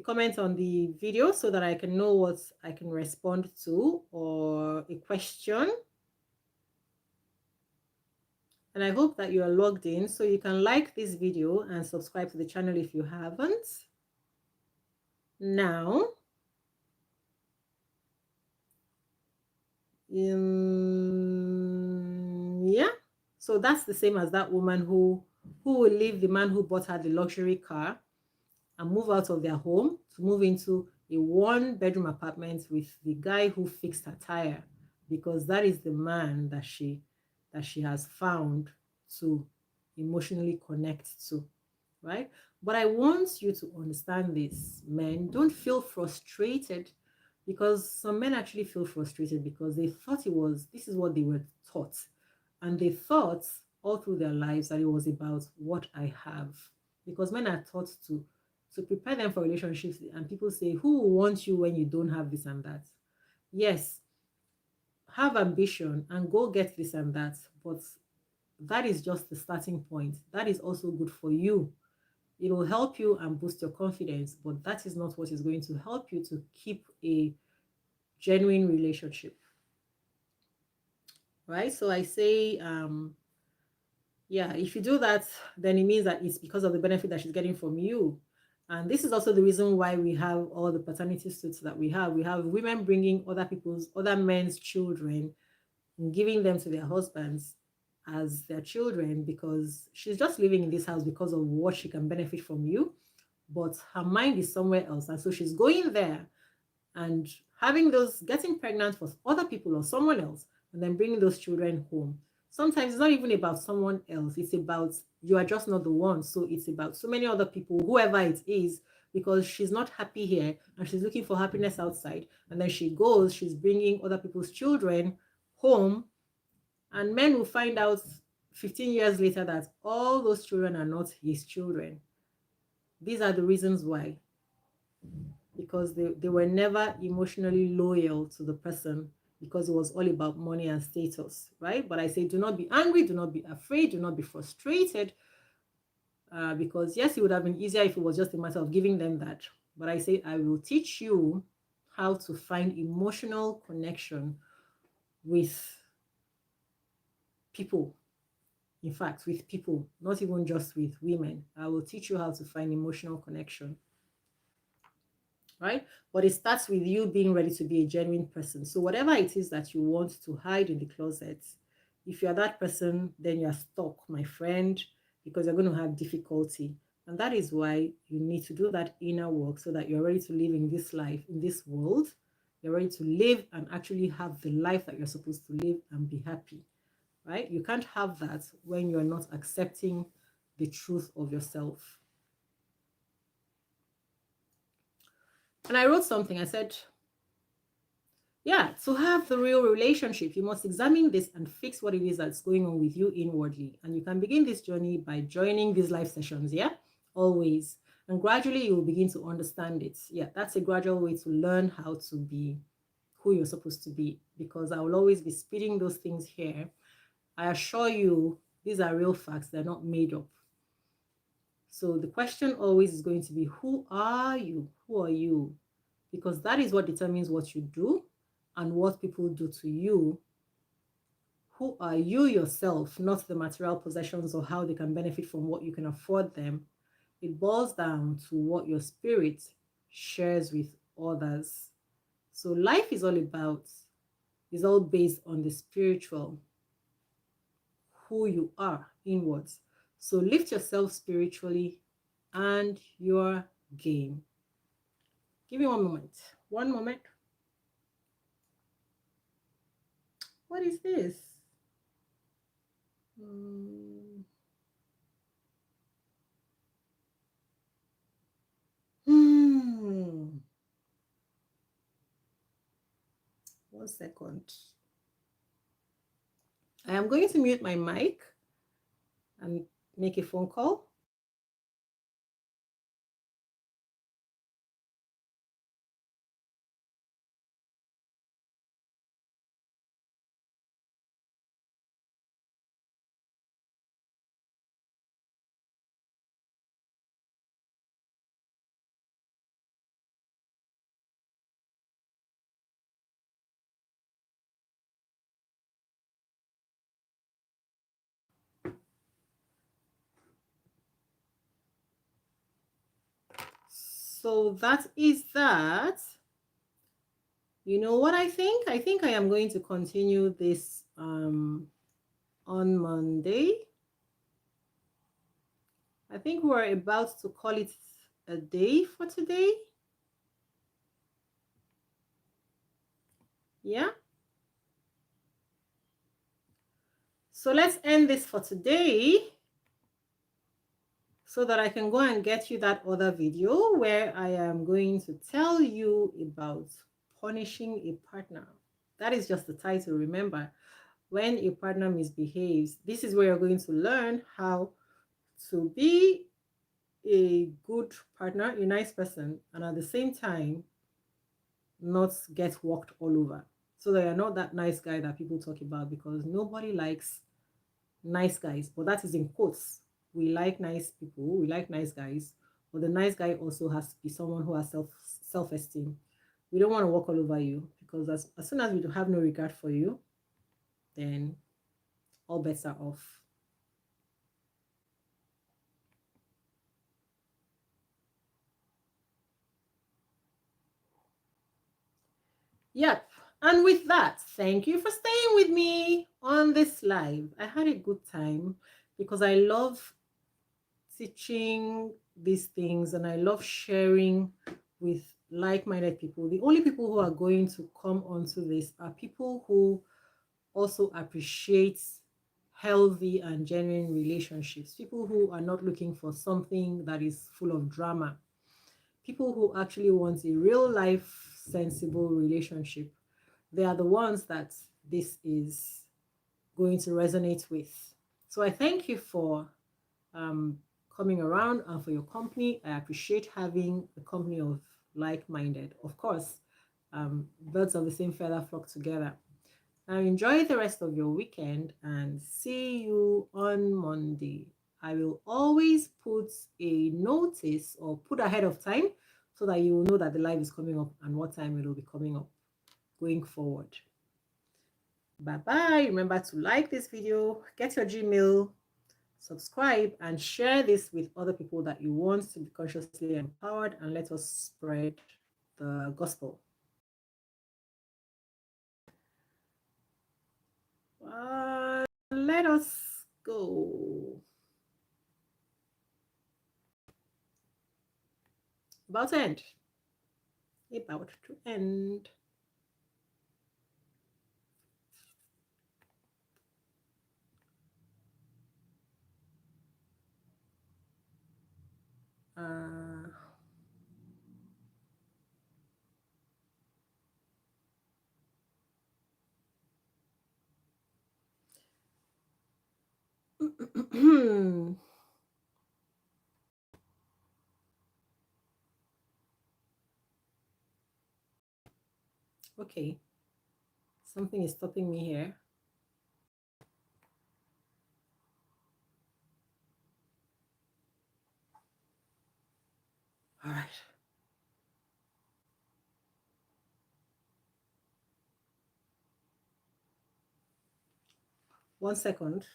comment on the video so that I can know what I can respond to, or a question. And I hope that you are logged in so you can like this video and subscribe to the channel if you haven't. Now, yeah, so that's the same as that woman who will leave the man who bought her the luxury car and move out of their home to move into a one-bedroom apartment with the guy who fixed her tire, because that is the man that she has found to emotionally connect to, right? But I want you to understand this, men. Don't feel frustrated, because some men actually feel frustrated because they thought this is what they were taught. And they thought all through their lives that it was about what I have. Because men are taught to prepare them for relationships, and people say, who will want you when you don't have this and that? Yes, have ambition and go get this and that, but that is just the starting point. That is also good for you. It will help you and boost your confidence, but that is not what is going to help you to keep a genuine relationship, right? So I say, yeah, if you do that, then it means that it's because of the benefit that she's getting from you. And this is also the reason why we have all the paternity suits that we have. We have women bringing other men's children and giving them to their husbands as their children, because she's just living in this house because of what she can benefit from you, but her mind is somewhere else. And so she's going there and getting pregnant for other people or someone else, and then bringing those children home. Sometimes it's not even about someone else, it's about you are just not the one. So it's about so many other people, whoever it is, because she's not happy here and she's looking for happiness outside. And then she's bringing other people's children home, and men will find out 15 years later that all those children are not his children. These are the reasons why, because they were never emotionally loyal to the person, because it was all about money and status, right? But I say, do not be angry, do not be afraid, do not be frustrated, because yes, it would have been easier if it was just a matter of giving them that. But I say, I will teach you how to find emotional connection with people. In fact, with people, not even just with women. I will teach you how to find emotional connection, right? But it starts with you being ready to be a genuine person. So whatever it is that you want to hide in the closet, if you're that person, then you're stuck, my friend, because you're going to have difficulty. And that is why you need to do that inner work so that you're ready to live in this life, in this world. You're ready to live and actually have the life that you're supposed to live and be happy. right? You can't have that when you're not accepting the truth of yourself. And I wrote something. I said, yeah, to have the real relationship, you must examine this and fix what it is that's going on with you inwardly. And you can begin this journey by joining these live sessions, yeah? Always. And gradually you will begin to understand it. Yeah, that's a gradual way to learn how to be who you're supposed to be, because I will always be spitting those things here. I assure you, these are real facts, they're not made up. So the question always is going to be, who are you? Who are you? Because that is what determines what you do and what people do to you. Who are you yourself, not the material possessions or how they can benefit from what you can afford them. It boils down to what your spirit shares with others. So life is all based on the spiritual, who you are inwards. So lift yourself spiritually and your game. Give me one moment. One moment. What is this? Hmm. Hmm. 1 second. I am going to mute my mic and make a phone call. So that is that. You know what I think? I think I am going to continue this on Monday. I think we're about to call it a day for today. Yeah. So let's end this for today so that I can go and get you that other video where I am going to tell you about punishing a partner. That is just the title. Remember, when a partner misbehaves, this is where you're going to learn how to be a good partner, a nice person, and at the same time, not get walked all over. So that you're not that nice guy that people talk about, because nobody likes nice guys, but that is in quotes. We like nice people, we like nice guys, but the nice guy also has to be someone who has self-esteem. We don't want to walk all over you, because as soon as we have no regard for you, then all bets are off. Yep. And with that, thank you for staying with me on this live. I had a good time because I love teaching these things and I love sharing with like-minded people. The only people who are going to come onto this are people who also appreciate healthy and genuine relationships, people who are not looking for something that is full of drama, people who actually want a real life sensible relationship. They are the ones that this is going to resonate with. So I thank you for um, coming around and for your company. I appreciate having a company of like-minded. Of course, birds of the same feather flock together. Now enjoy the rest of your weekend and see you on Monday. I will always put a notice or put ahead of time so that you will know that the live is coming up and what time it will be coming up going forward. Bye bye. Remember to like this video, get your Gmail, subscribe, and share this with other people that you want to be consciously empowered, and let us spread the gospel. Let us go. About to end. About to end. Uh, okay, something is stopping me here. All right. One second.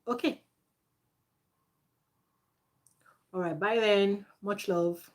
Okay. All right. Bye then. Much love.